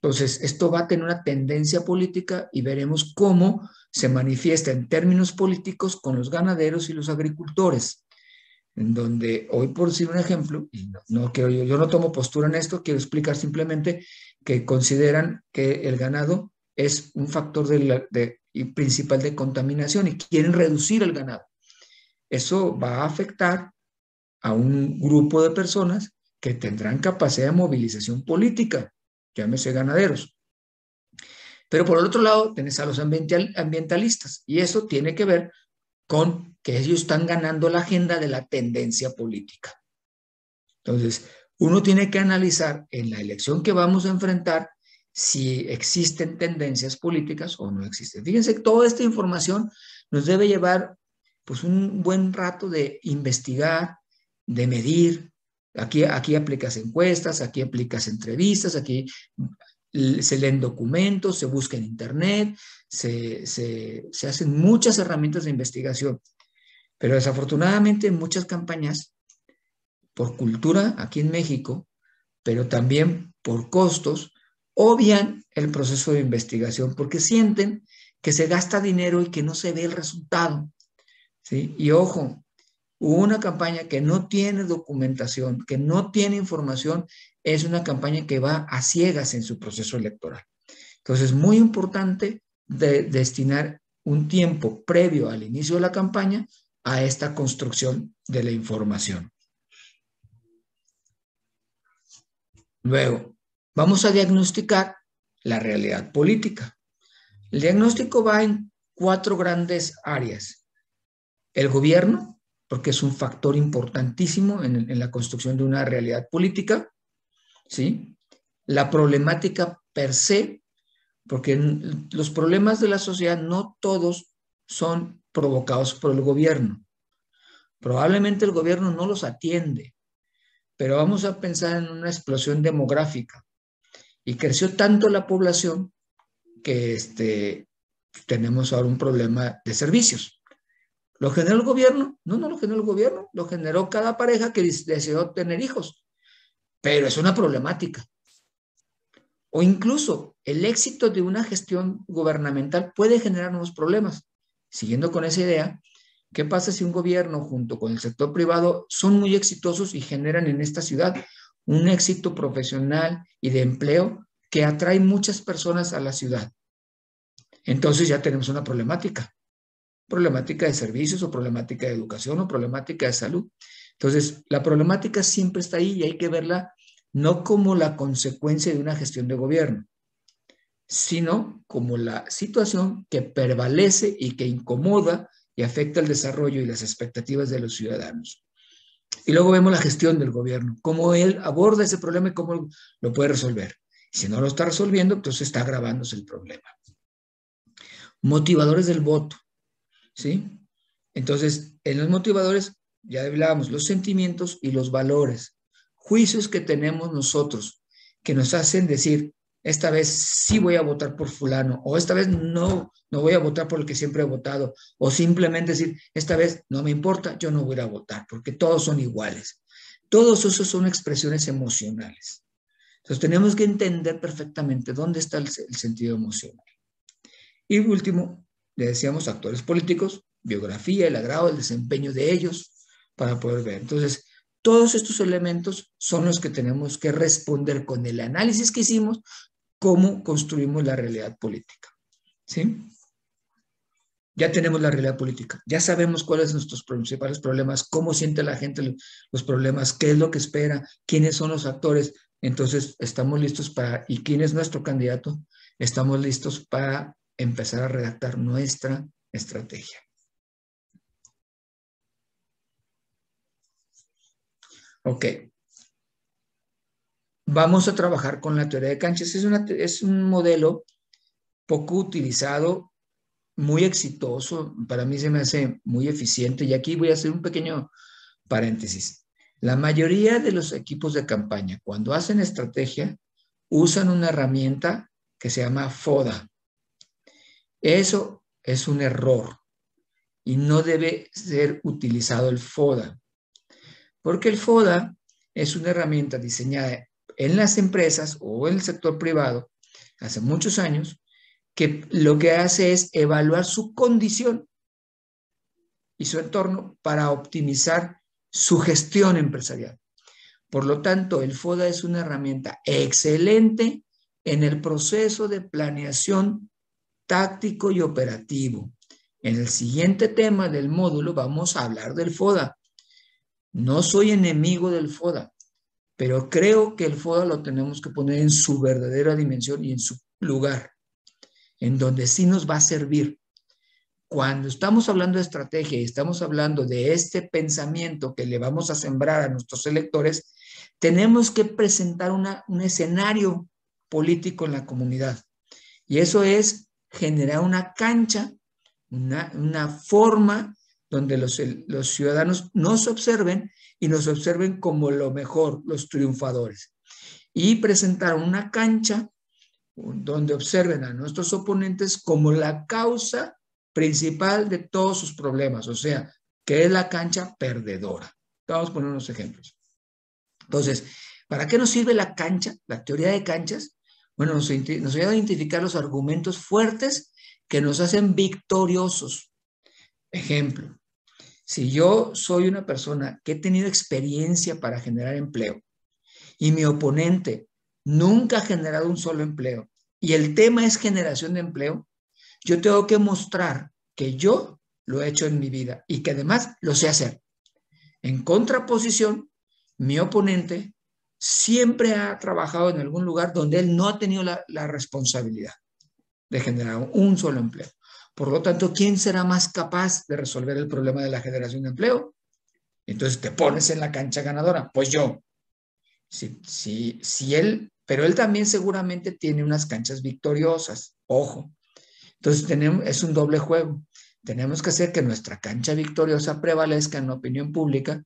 Entonces, esto va a tener una tendencia política y veremos cómo se manifiesta en términos políticos con los ganaderos y los agricultores, en donde hoy, por decir un ejemplo, y yo no tomo postura en esto, quiero explicar simplemente que consideran que el ganado es un factor y principal de contaminación y quieren reducir el ganado. Eso va a afectar a un grupo de personas que tendrán capacidad de movilización política, llámese ganaderos. Pero por el otro lado, tenés a los ambientalistas y eso tiene que ver con que ellos están ganando la agenda de la tendencia política. Entonces, uno tiene que analizar en la elección que vamos a enfrentar si existen tendencias políticas o no existen. Fíjense que toda esta información nos debe llevar pues un buen rato de investigar, de medir. Aquí aplicas encuestas, aquí aplicas entrevistas, aquí se leen documentos, se busca en internet, se hacen muchas herramientas de investigación. Pero desafortunadamente en muchas campañas, por cultura aquí en México, pero también por costos, obvian el proceso de investigación porque sienten que se gasta dinero y que no se ve el resultado. ¿Sí? Y ojo, una campaña que no tiene documentación, que no tiene información, es una campaña que va a ciegas en su proceso electoral. Entonces, es muy importante destinar un tiempo previo al inicio de la campaña a esta construcción de la información. Luego, vamos a diagnosticar la realidad política. El diagnóstico va en 4 grandes áreas. El gobierno, porque es un factor importantísimo en la construcción de una realidad política, ¿sí? La problemática per se, porque los problemas de la sociedad no todos son provocados por el gobierno. Probablemente el gobierno no los atiende, pero vamos a pensar en una explosión demográfica y creció tanto la población que tenemos ahora un problema de servicios. ¿Lo generó el gobierno? No, no lo generó el gobierno, lo generó cada pareja que deseó tener hijos, pero es una problemática. O incluso el éxito de una gestión gubernamental puede generar nuevos problemas. siguiendo con esa idea, ¿qué pasa si un gobierno junto con el sector privado son muy exitosos y generan en esta ciudad un éxito profesional y de empleo que atrae muchas personas a la ciudad? Entonces ya tenemos una problemática de servicios o problemática de educación o problemática de salud. Entonces, la problemática siempre está ahí y hay que verla no como la consecuencia de una gestión de gobierno, sino como la situación que prevalece y que incomoda y afecta el desarrollo y las expectativas de los ciudadanos. Y luego vemos la gestión del gobierno, cómo él aborda ese problema y cómo lo puede resolver. Si no lo está resolviendo, entonces está agravándose el problema. Motivadores del voto, ¿sí? Entonces, en los motivadores ya hablábamos los sentimientos y los valores, juicios que tenemos nosotros que nos hacen decir, esta vez sí voy a votar por fulano, o esta vez no voy a votar por el que siempre he votado, o simplemente decir, esta vez no me importa, yo no voy a votar, porque todos son iguales. Todos esos son expresiones emocionales. Entonces tenemos que entender perfectamente dónde está el sentido emocional. Y último, le decíamos actores políticos, biografía, el agrado, el desempeño de ellos, para poder ver. Entonces, todos estos elementos son los que tenemos que responder con el análisis que hicimos, cómo construimos la realidad política. ¿Sí? Ya tenemos la realidad política, ya sabemos cuáles son nuestros principales problemas, cómo siente la gente los problemas, qué es lo que espera, quiénes son los actores. Entonces, estamos listos para, ¿y quién es nuestro candidato? Estamos listos para empezar a redactar nuestra estrategia. Ok. Vamos a trabajar con la teoría de canchas. Es un modelo poco utilizado, muy exitoso. Para mí se me hace muy eficiente. Y aquí voy a hacer un pequeño paréntesis. La mayoría de los equipos de campaña, cuando hacen estrategia, usan una herramienta que se llama FODA. Eso es un error y no debe ser utilizado el FODA, porque el FODA es una herramienta diseñada en las empresas o en el sector privado hace muchos años, que lo que hace es evaluar su condición y su entorno para optimizar su gestión empresarial. Por lo tanto, el FODA es una herramienta excelente en el proceso de planeación táctico y operativo. En el siguiente tema del módulo vamos a hablar del FODA. No soy enemigo del FODA, pero creo que el FODA lo tenemos que poner en su verdadera dimensión y en su lugar, en donde sí nos va a servir. Cuando estamos hablando de estrategia y estamos hablando de este pensamiento que le vamos a sembrar a nuestros electores, tenemos que presentar un escenario político en la comunidad. Y eso es generar una cancha, una forma donde los ciudadanos nos observen y nos observen como lo mejor, los triunfadores. Y presentar una cancha donde observen a nuestros oponentes como la causa principal de todos sus problemas, o sea, que es la cancha perdedora. Vamos a poner unos ejemplos. Entonces, ¿para qué nos sirve la cancha, la teoría de canchas? Bueno, nos ayuda a identificar los argumentos fuertes que nos hacen victoriosos. Ejemplo, si yo soy una persona que he tenido experiencia para generar empleo y mi oponente nunca ha generado un solo empleo y el tema es generación de empleo, yo tengo que mostrar que yo lo he hecho en mi vida y que además lo sé hacer. En contraposición, mi oponente siempre ha trabajado en algún lugar donde él no ha tenido la responsabilidad de generar un solo empleo. Por lo tanto, ¿quién será más capaz de resolver el problema de la generación de empleo? Entonces te pones en la cancha ganadora. Pues yo. Si él, pero él también seguramente tiene unas canchas victoriosas. Ojo. Entonces es un doble juego. Tenemos que hacer que nuestra cancha victoriosa prevalezca en la opinión pública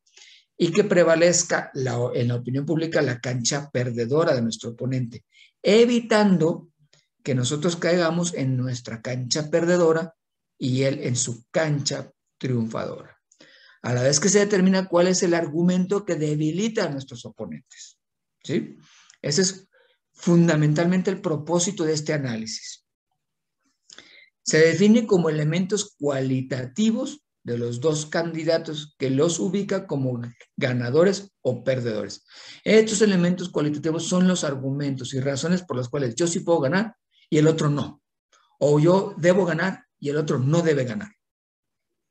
y que prevalezca en la opinión pública la cancha perdedora de nuestro oponente, evitando que nosotros caigamos en nuestra cancha perdedora y él en su cancha triunfadora. A la vez que se determina cuál es el argumento que debilita a nuestros oponentes. ¿Sí? Ese es fundamentalmente el propósito de este análisis. Se define como elementos cualitativos de los dos candidatos que los ubica como ganadores o perdedores. Estos elementos cualitativos son los argumentos y razones por las cuales yo sí puedo ganar y el otro no. O yo debo ganar y el otro no debe ganar.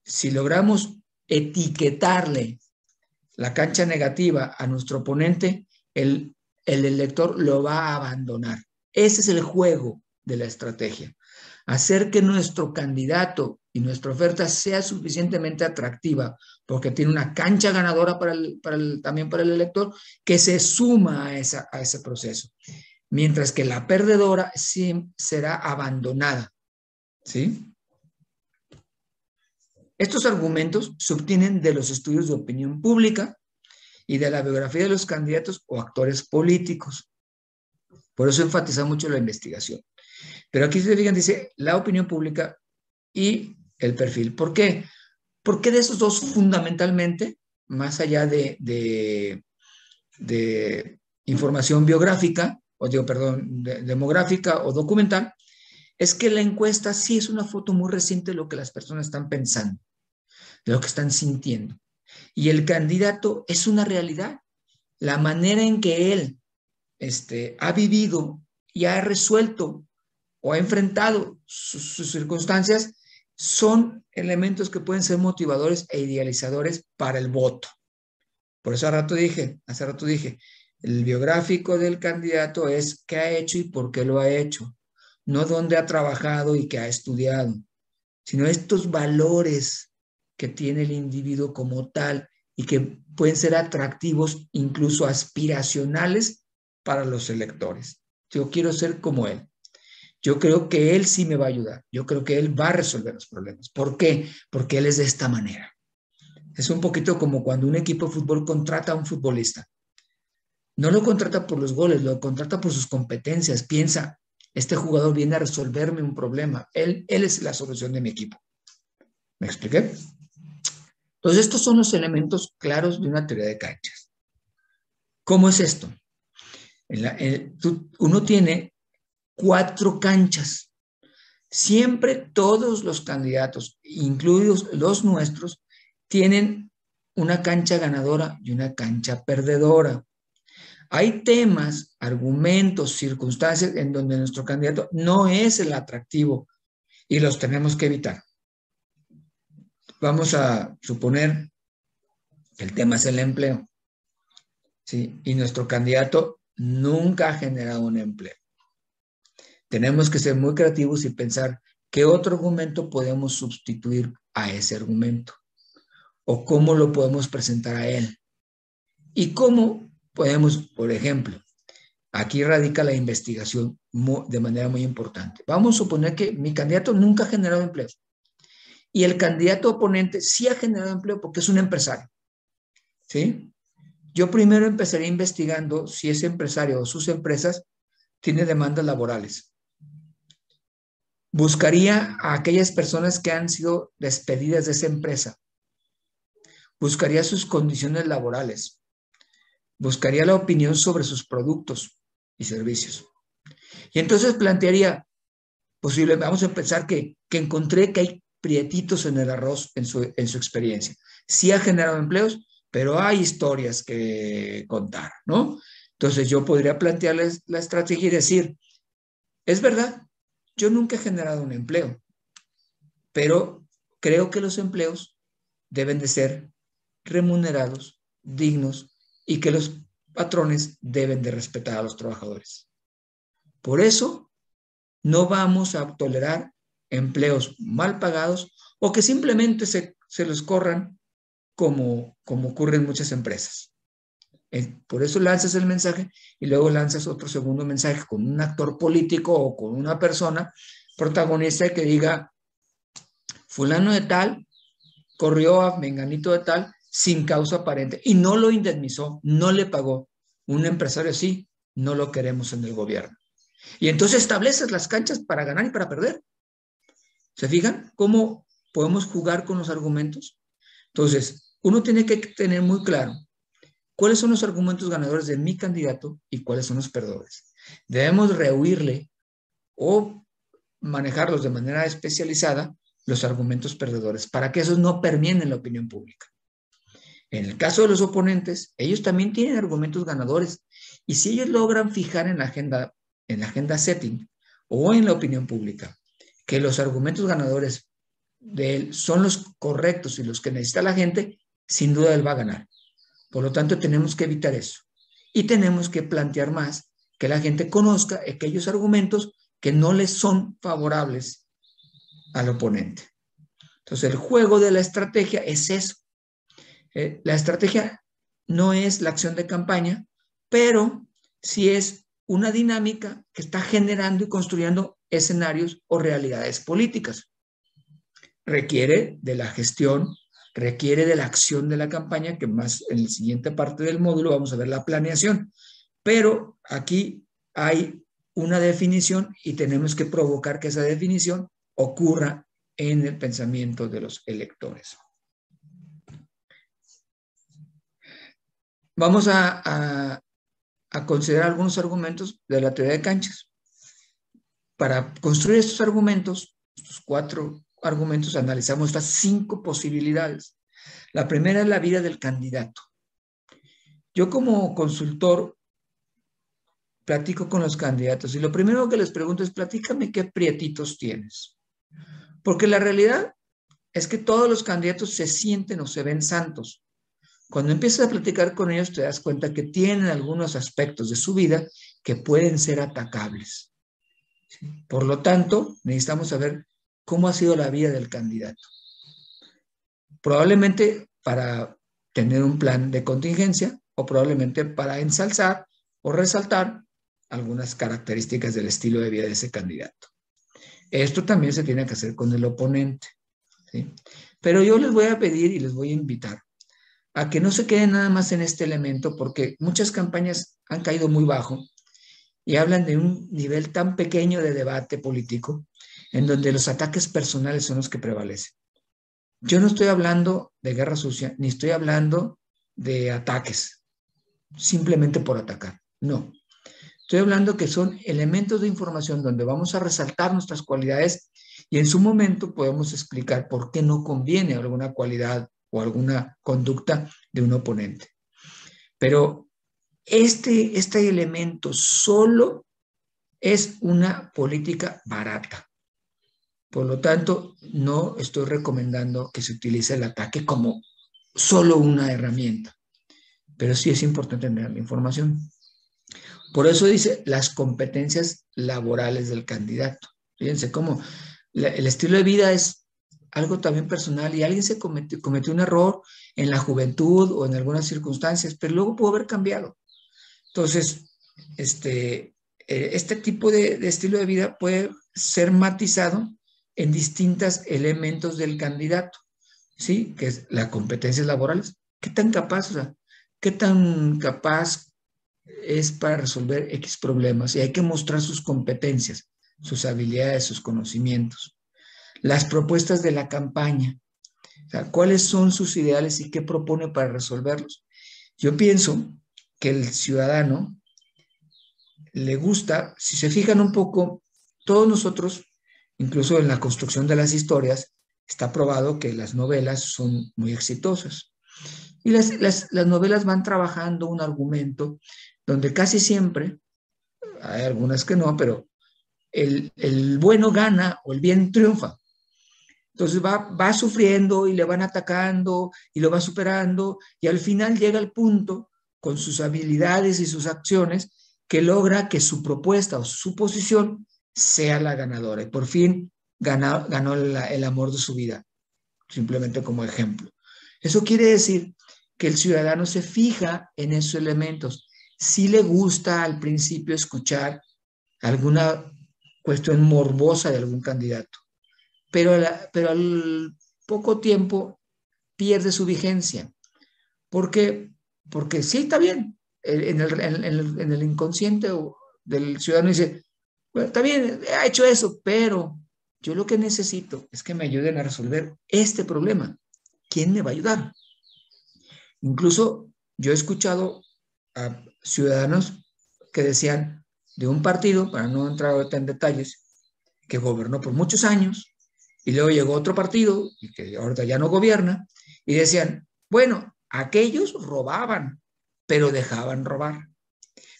Si logramos etiquetarle la cancha negativa a nuestro oponente, el elector lo va a abandonar. Ese es el juego de la estrategia. Hacer que nuestro candidato y nuestra oferta sea suficientemente atractiva porque tiene una cancha ganadora también para el elector que se suma a ese proceso. Mientras que la perdedora sí será abandonada. ¿Sí? Estos argumentos se obtienen de los estudios de opinión pública y de la biografía de los candidatos o actores políticos. Por eso enfatiza mucho la investigación. Pero aquí se fijan, dice la opinión pública y el perfil. ¿Por qué? Porque de esos dos fundamentalmente, más allá de información biográfica, o digo, perdón, demográfica o documental, es que la encuesta sí es una foto muy reciente de lo que las personas están pensando, de lo que están sintiendo. Y el candidato es una realidad. La manera en que él ha vivido y ha resuelto o ha enfrentado sus circunstancias son elementos que pueden ser motivadores e idealizadores para el voto. Por eso hace rato dije, el biográfico del candidato es qué ha hecho y por qué lo ha hecho, no dónde ha trabajado y qué ha estudiado, sino estos valores que tiene el individuo como tal y que pueden ser atractivos, incluso aspiracionales para los electores. Yo quiero ser como él. Yo creo que él sí me va a ayudar. Yo creo que él va a resolver los problemas. ¿Por qué? Porque él es de esta manera. Es un poquito como cuando un equipo de fútbol contrata a un futbolista. No lo contrata por los goles, lo contrata por sus competencias. Piensa, este jugador viene a resolverme un problema. Él es la solución de mi equipo. ¿Me expliqué? Entonces, estos son los elementos claros de una teoría de canchas. ¿Cómo es esto? Uno tiene 4 canchas. Siempre todos los candidatos, incluidos los nuestros, tienen una cancha ganadora y una cancha perdedora. Hay temas, argumentos, circunstancias en donde nuestro candidato no es el atractivo y los tenemos que evitar. Vamos a suponer que el tema es el empleo, ¿sí? Y nuestro candidato nunca ha generado un empleo. Tenemos que ser muy creativos y pensar qué otro argumento podemos sustituir a ese argumento o cómo lo podemos presentar a él. Y cómo podemos, por ejemplo, aquí radica la investigación de manera muy importante. Vamos a suponer que mi candidato nunca ha generado empleos y el candidato oponente sí ha generado empleo porque es un empresario, ¿sí? Yo primero empezaría investigando si ese empresario o sus empresas tiene demandas laborales. Buscaría a aquellas personas que han sido despedidas de esa empresa. Buscaría sus condiciones laborales. Buscaría la opinión sobre sus productos y servicios. Y entonces plantearía, vamos a pensar que encontré que hay prietitos en el arroz en su experiencia. Sí ha generado empleos, pero hay historias que contar, ¿no? Entonces yo podría plantearles la estrategia y decir, es verdad, yo nunca he generado un empleo, pero creo que los empleos deben de ser remunerados, dignos y que los patrones deben de respetar a los trabajadores. Por eso, no vamos a tolerar empleos mal pagados o que simplemente se los corran como ocurre en muchas empresas. Por eso lanzas el mensaje y luego lanzas otro segundo mensaje con un actor político o con una persona protagonista que diga, fulano de tal corrió a menganito de tal sin causa aparente y no lo indemnizó, no le pagó. Un empresario así no lo queremos en el gobierno. Y entonces estableces las canchas para ganar y para perder. ¿Se fijan cómo podemos jugar con los argumentos? Entonces, uno tiene que tener muy claro cuáles son los argumentos ganadores de mi candidato y cuáles son los perdedores. Debemos rehuirle o manejarlos de manera especializada los argumentos perdedores, para que esos no permeen en la opinión pública. En el caso de los oponentes, ellos también tienen argumentos ganadores, y si ellos logran fijar en la agenda setting o en la opinión pública, que los argumentos ganadores de él son los correctos y los que necesita la gente, sin duda él va a ganar. Por lo tanto, tenemos que evitar eso. Y tenemos que plantear más que la gente conozca aquellos argumentos que no les son favorables al oponente. Entonces, el juego de la estrategia es eso. La estrategia no es la acción de campaña, pero sí es una dinámica que está generando y construyendo escenarios o realidades políticas. Requiere de la gestión, requiere de la acción de la campaña, que más en la siguiente parte del módulo vamos a ver la planeación. Pero aquí hay una definición y tenemos que provocar que esa definición ocurra en el pensamiento de los electores. Vamos a considerar algunos argumentos de la teoría de canchas. Para construir estos argumentos, estos 4 argumentos, analizamos estas 5 posibilidades. La primera es la vida del candidato. Yo como consultor platico con los candidatos y lo primero que les pregunto es: platícame qué prietitos tienes. Porque la realidad es que todos los candidatos se sienten o se ven santos. Cuando empiezas a platicar con ellos te das cuenta que tienen algunos aspectos de su vida que pueden ser atacables. Por lo tanto, necesitamos saber cómo ha sido la vida del candidato. Probablemente para tener un plan de contingencia o probablemente para ensalzar o resaltar algunas características del estilo de vida de ese candidato. Esto también se tiene que hacer con el oponente, ¿sí? Pero yo les voy a pedir y les voy a invitar a que no se queden nada más en este elemento, porque muchas campañas han caído muy bajo y hablan de un nivel tan pequeño de debate político en donde los ataques personales son los que prevalecen. Yo no estoy hablando de guerra sucia, ni estoy hablando de ataques, simplemente por atacar. No. Estoy hablando que son elementos de información donde vamos a resaltar nuestras cualidades y en su momento podemos explicar por qué no conviene alguna cualidad o alguna conducta de un oponente. Pero este elemento solo es una política barata. Por lo tanto, no estoy recomendando que se utilice el ataque como solo una herramienta, pero sí es importante tener la información. Por eso dice las competencias laborales del candidato. Fíjense cómo el estilo de vida es algo también personal y alguien se cometió un error en la juventud o en algunas circunstancias, pero luego pudo haber cambiado. Entonces, este tipo de estilo de vida puede ser matizado en distintos elementos del candidato, ¿sí? Que es las competencias laborales. ¿Qué tan capaz, o sea, qué tan capaz es para resolver X problemas? Y hay que mostrar sus competencias, sus habilidades, sus conocimientos. Las propuestas de la campaña, o sea, cuáles son sus ideales y qué propone para resolverlos. Yo pienso que el ciudadano le gusta, si se fijan un poco, todos nosotros, incluso en la construcción de las historias, está probado que las novelas son muy exitosas. Y las novelas van trabajando un argumento donde casi siempre, hay algunas que no, pero el bueno gana o el bien triunfa. Entonces va sufriendo y le van atacando y lo va superando y al final llega al punto con sus habilidades y sus acciones que logra que su propuesta o su posición sea la ganadora y por fin ganó el amor de su vida, simplemente como ejemplo. Eso quiere decir que el ciudadano se fija en esos elementos. Sí le gusta al principio escuchar alguna cuestión morbosa de algún candidato, pero al poco tiempo pierde su vigencia. ¿Por qué? Porque sí, está bien. En el inconsciente del ciudadano dice, bueno, está bien, ha hecho eso, pero yo lo que necesito es que me ayuden a resolver este problema. ¿Quién me va a ayudar? Incluso yo he escuchado a ciudadanos que decían de un partido, para no entrar ahorita en detalles, que gobernó por muchos años, y luego llegó otro partido, y que ahorita ya no gobierna, y decían, bueno, aquellos robaban, pero dejaban robar.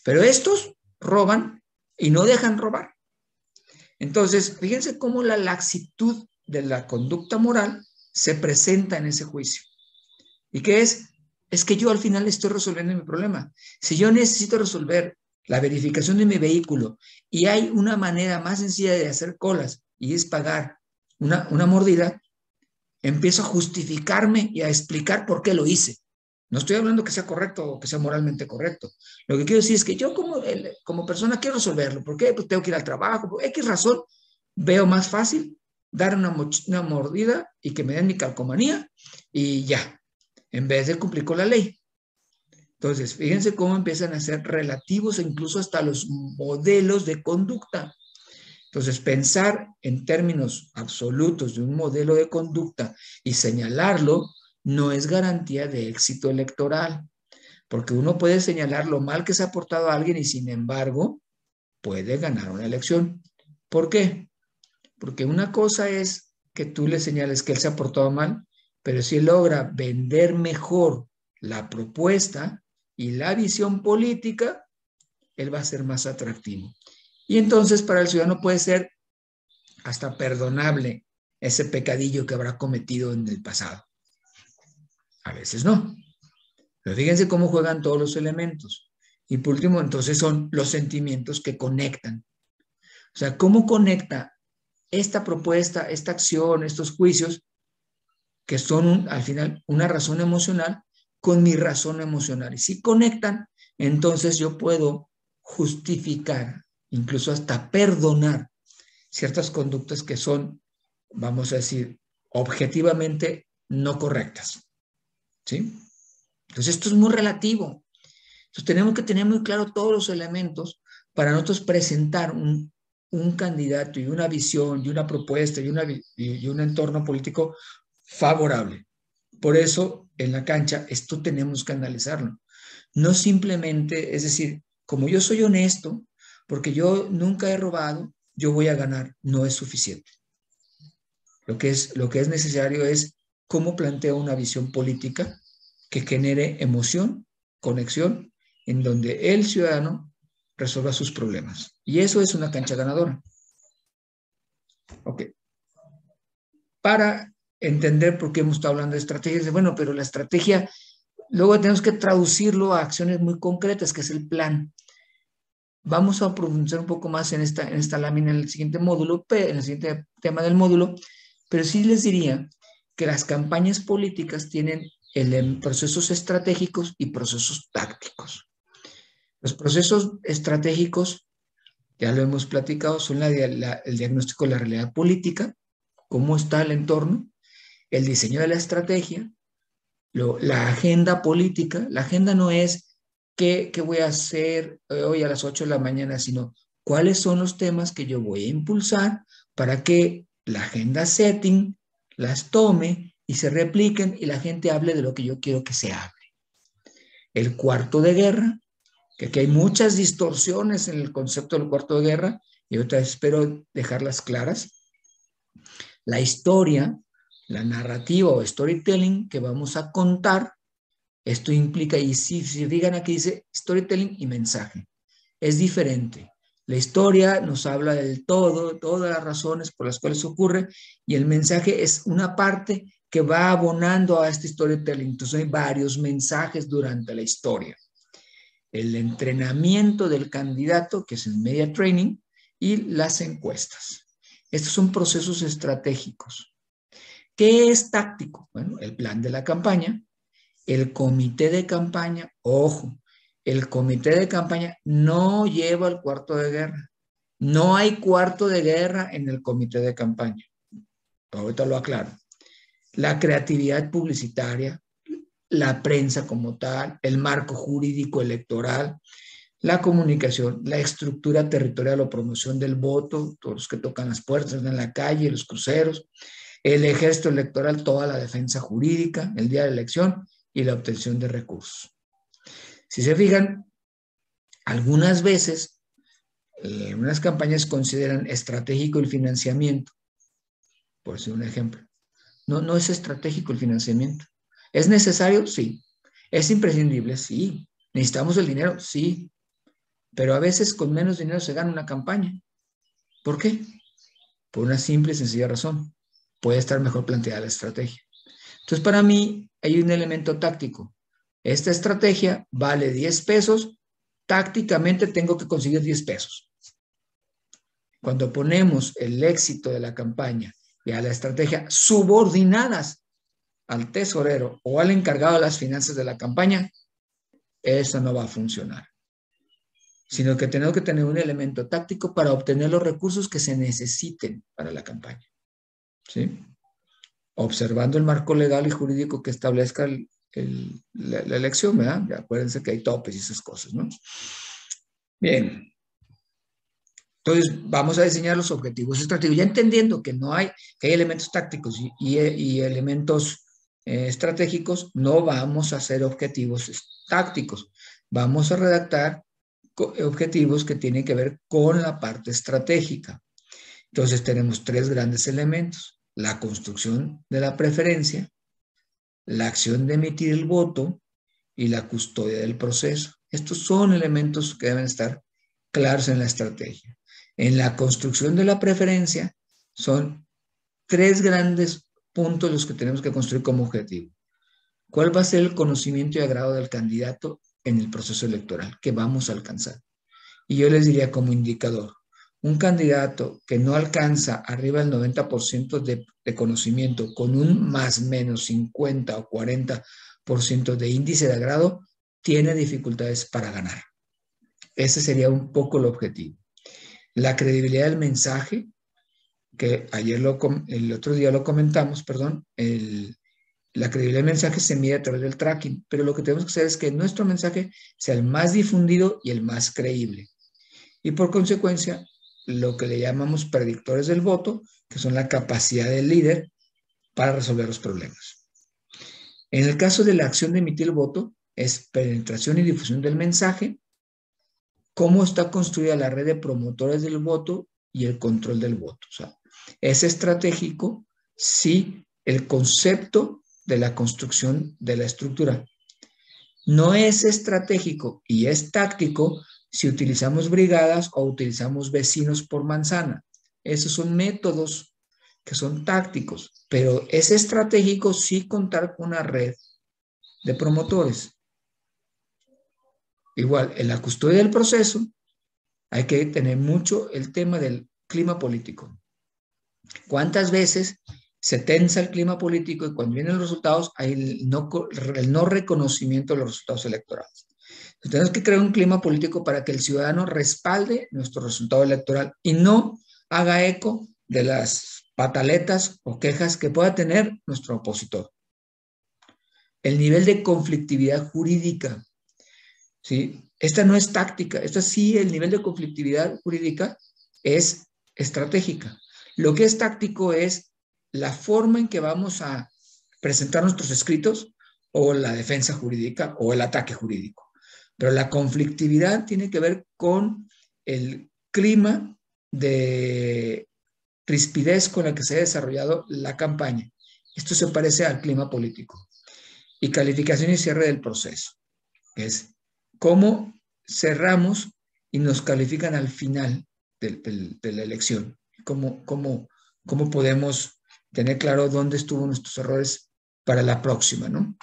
Pero estos roban y no dejan robar. Entonces, fíjense cómo la laxitud de la conducta moral se presenta en ese juicio. ¿Y qué es? Es que yo al final estoy resolviendo mi problema. Si yo necesito resolver la verificación de mi vehículo y hay una manera más sencilla de hacer colas y es pagar una mordida, empiezo a justificarme y a explicar por qué lo hice. No estoy hablando que sea correcto o que sea moralmente correcto. Lo que quiero decir es que yo como persona quiero resolverlo. ¿Por qué? Pues tengo que ir al trabajo. Por X razón, veo más fácil dar una mordida y que me den mi calcomanía y ya, en vez de cumplir con la ley. Entonces, fíjense cómo empiezan a ser relativos e incluso hasta los modelos de conducta. Entonces, pensar en términos absolutos de un modelo de conducta y señalarlo no es garantía de éxito electoral, porque uno puede señalar lo mal que se ha portado a alguien y sin embargo puede ganar una elección. ¿Por qué? Porque una cosa es que tú le señales que él se ha portado mal, pero si él logra vender mejor la propuesta y la visión política, él va a ser más atractivo. Y entonces para el ciudadano puede ser hasta perdonable ese pecadillo que habrá cometido en el pasado. A veces no. Pero fíjense cómo juegan todos los elementos. Y por último, entonces son los sentimientos que conectan. O sea, ¿cómo conecta esta propuesta, esta acción, estos juicios, que son al final una razón emocional, con mi razón emocional? Y si conectan, entonces yo puedo justificar, incluso hasta perdonar ciertas conductas que son, vamos a decir, objetivamente no correctas. ¿Sí? Entonces esto es muy relativo. Entonces tenemos que tener muy claro todos los elementos para nosotros presentar un candidato y una visión y una propuesta y un entorno político favorable. Por eso en la cancha esto tenemos que analizarlo. No simplemente, es decir, como yo soy honesto, porque yo nunca he robado, yo voy a ganar, no es suficiente. Lo que es necesario es cómo planteo una visión política que genere emoción, conexión, en donde el ciudadano resuelva sus problemas. Y eso es una cancha ganadora. Ok. Para entender por qué hemos estado hablando de estrategias, bueno, pero la estrategia, luego tenemos que traducirlo a acciones muy concretas, que es el plan. Vamos a profundizar un poco más en esta lámina en el siguiente módulo, en el siguiente tema del módulo, pero sí les diría que las campañas políticas tienen procesos estratégicos y procesos tácticos. Los procesos estratégicos, ya lo hemos platicado, son el diagnóstico de la realidad política, cómo está el entorno, el diseño de la estrategia, la agenda política. La agenda no es qué voy a hacer hoy a las 8 de la mañana, sino cuáles son los temas que yo voy a impulsar para que la agenda setting las tome y se repliquen y la gente hable de lo que yo quiero que se hable. El cuarto de guerra, que aquí hay muchas distorsiones en el concepto del cuarto de guerra, y ahorita espero dejarlas claras. La historia, la narrativa o storytelling que vamos a contar, esto implica, y si fijan aquí dice storytelling y mensaje, es diferente. La historia nos habla del todo, todas las razones por las cuales ocurre, y el mensaje es una parte que va abonando a este storytelling. Entonces hay varios mensajes durante la historia. El entrenamiento del candidato, que es el media training, y las encuestas. Estos son procesos estratégicos. ¿Qué es táctico? Bueno, el plan de la campaña, el comité de campaña, ojo, el comité de campaña no lleva el cuarto de guerra. No hay cuarto de guerra en el comité de campaña. Ahorita lo aclaro. La creatividad publicitaria, la prensa como tal, el marco jurídico electoral, la comunicación, la estructura territorial o promoción del voto, todos los que tocan las puertas en la calle, los cruceros, el ejército electoral, toda la defensa jurídica, el día de la elección y la obtención de recursos. Si se fijan, algunas veces Algunas campañas consideran estratégico el financiamiento, por decir un ejemplo. No, no es estratégico el financiamiento. ¿Es necesario? Sí. ¿Es imprescindible? Sí. ¿Necesitamos el dinero? Sí. Pero a veces con menos dinero se gana una campaña. ¿Por qué? Por una simple y sencilla razón. Puede estar mejor planteada la estrategia. Entonces, para mí hay un elemento táctico. Esta estrategia vale 10 pesos. Tácticamente tengo que conseguir 10 pesos. Cuando ponemos el éxito de la campaña y a la estrategia subordinadas al tesorero o al encargado de las finanzas de la campaña, eso no va a funcionar. Sino que tenemos que tener un elemento táctico para obtener los recursos que se necesiten para la campaña. ¿Sí? Observando el marco legal y jurídico que establezca la elección, ¿verdad? Ya acuérdense que hay topes y esas cosas, ¿no? Bien. Entonces, vamos a diseñar los objetivos estratégicos, ya entendiendo que no hay, que hay elementos tácticos y elementos estratégicos, no vamos a hacer objetivos tácticos, vamos a redactar objetivos que tienen que ver con la parte estratégica. Entonces, tenemos tres grandes elementos: la construcción de la preferencia, la acción de emitir el voto y la custodia del proceso. Estos son elementos que deben estar claros en la estrategia. En la construcción de la preferencia son tres grandes puntos los que tenemos que construir como objetivo. ¿Cuál va a ser el conocimiento y agrado del candidato en el proceso electoral que vamos a alcanzar? Y yo les diría como indicador, un candidato que no alcanza arriba del 90% de conocimiento con un más menos 50 o 40% de índice de agrado, tiene dificultades para ganar. Ese sería un poco el objetivo. La credibilidad del mensaje, que el otro día lo comentamos, perdón, la credibilidad del mensaje se mide a través del tracking, pero lo que tenemos que hacer es que nuestro mensaje sea el más difundido y el más creíble. Y por consecuencia, lo que le llamamos predictores del voto, que son la capacidad del líder para resolver los problemas. En el caso de la acción de emitir el voto, es penetración y difusión del mensaje, cómo está construida la red de promotores del voto y el control del voto. O sea, es estratégico si el concepto de la construcción de la estructura no es estratégico y es táctico si utilizamos brigadas o utilizamos vecinos por manzana. Esos son métodos que son tácticos, pero es estratégico sí contar con una red de promotores. Igual, en la custodia del proceso hay que tener mucho el tema del clima político. ¿Cuántas veces se tensa el clima político y cuando vienen los resultados hay el no reconocimiento de los resultados electorales? Entonces, tenemos que crear un clima político para que el ciudadano respalde nuestro resultado electoral y no haga eco de las pataletas o quejas que pueda tener nuestro opositor. El nivel de conflictividad jurídica, ¿sí? Esta no es táctica, esta sí, el nivel de conflictividad jurídica es estratégica. Lo que es táctico es la forma en que vamos a presentar nuestros escritos o la defensa jurídica o el ataque jurídico. Pero la conflictividad tiene que ver con el clima de rispidez con el que se ha desarrollado la campaña. Esto se parece al clima político. Y calificación y cierre del proceso, que es cómo cerramos y nos califican al final de la elección. Cómo podemos tener claro dónde estuvo nuestros errores para la próxima, ¿no?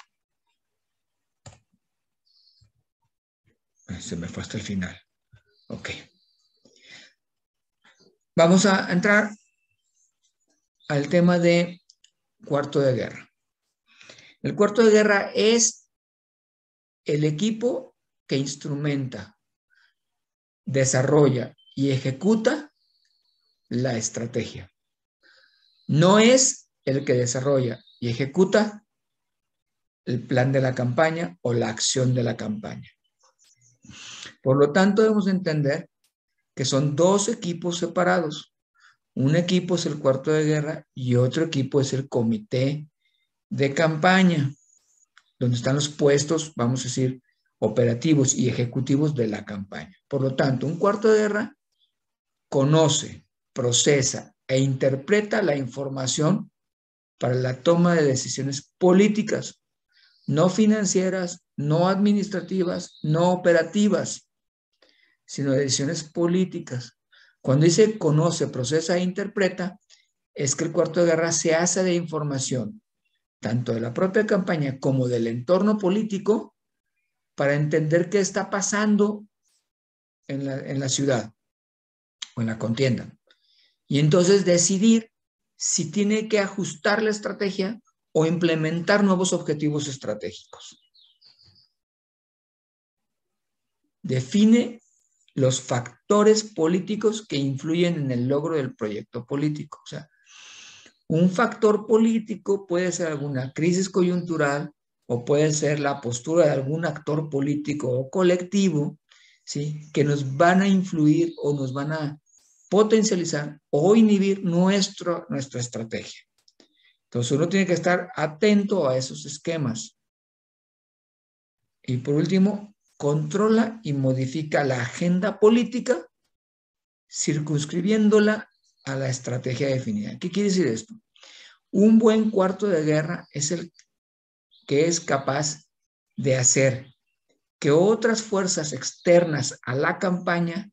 Se me fue hasta el final. Ok. Vamos a entrar al tema de cuarto de guerra. El cuarto de guerra es el equipo que instrumenta, desarrolla y ejecuta la estrategia. No es el que desarrolla y ejecuta el plan de la campaña o la acción de la campaña. Por lo tanto, debemos entender que son dos equipos separados. Un equipo es el cuarto de guerra y otro equipo es el comité de campaña, donde están los puestos, vamos a decir, operativos y ejecutivos de la campaña. Por lo tanto, un cuarto de guerra conoce, procesa e interpreta la información para la toma de decisiones políticas, no financieras, no administrativas, no operativas, sino de decisiones políticas. Cuando dice conoce, procesa e interpreta, es que el cuarto de guerra se hace de información, tanto de la propia campaña como del entorno político, para entender qué está pasando en la ciudad o en la contienda. Y entonces decidir si tiene que ajustar la estrategia o implementar nuevos objetivos estratégicos. Define los factores políticos que influyen en el logro del proyecto político. O sea, un factor político puede ser alguna crisis coyuntural o puede ser la postura de algún actor político o colectivo, ¿sí?, que nos van a influir o nos van a potencializar o inhibir nuestra estrategia. Entonces uno tiene que estar atento a esos esquemas. Y por último, controla y modifica la agenda política circunscribiéndola a la estrategia definida. ¿Qué quiere decir esto? Un buen cuarto de guerra es el que es capaz de hacer que otras fuerzas externas a la campaña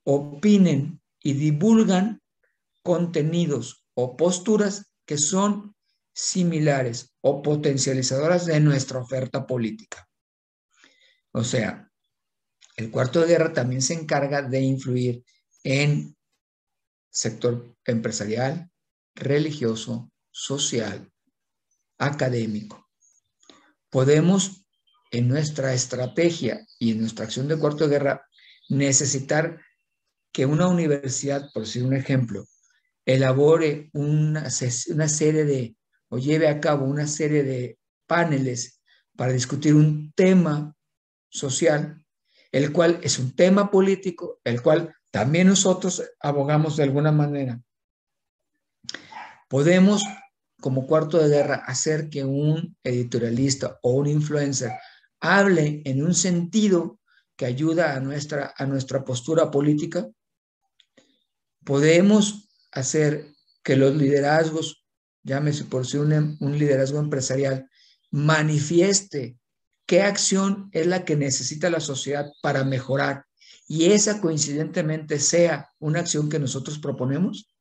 opinen y divulgan contenidos o posturas que son similares o potencializadoras de nuestra oferta política. O sea, el cuarto de guerra también se encarga de influir en sector empresarial, religioso, social, académico. Podemos, en nuestra estrategia y en nuestra acción de cuarto de guerra, necesitar que una universidad, por decir un ejemplo, elabore una serie de, o lleve a cabo una serie de paneles para discutir un tema social, el cual es un tema político, el cual también nosotros abogamos de alguna manera. Podemos, como cuarto de guerra, hacer que un editorialista o un influencer hable en un sentido que ayuda a nuestra postura política. Podemos hacer que los liderazgos, llámese por si un liderazgo empresarial, manifieste qué acción es la que necesita la sociedad para mejorar y esa coincidentemente sea una acción que nosotros proponemos.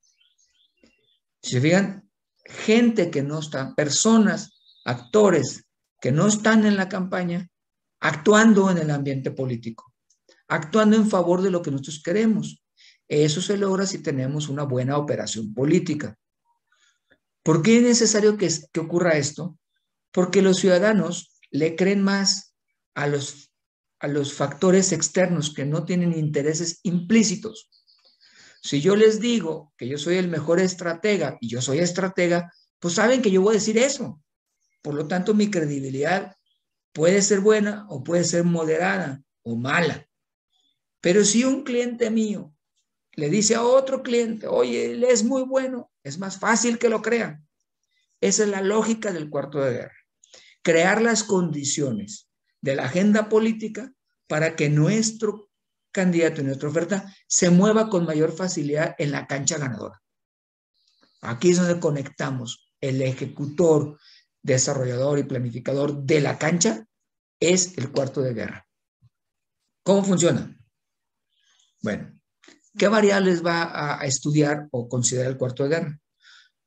Si se fijan, gente que no está, personas, actores que no están en la campaña, actuando en el ambiente político, actuando en favor de lo que nosotros queremos. Eso se logra si tenemos una buena operación política. ¿Por qué es necesario que ocurra esto? Porque los ciudadanos le creen más a los factores externos que no tienen intereses implícitos. Si yo les digo que yo soy el mejor estratega y yo soy estratega, pues saben que yo voy a decir eso. Por lo tanto, mi credibilidad puede ser buena o puede ser moderada o mala. Pero si un cliente mío le dice a otro cliente, oye, él es muy bueno, es más fácil que lo crean. Esa es la lógica del cuarto de guerra. Crear las condiciones de la agenda política para que nuestro candidato y nuestra oferta se mueva con mayor facilidad en la cancha ganadora. Aquí es donde conectamos el ejecutor, desarrollador y planificador de la cancha, es el cuarto de guerra. ¿Cómo funciona? Bueno, ¿qué variables va a estudiar o considerar el cuarto de guerra?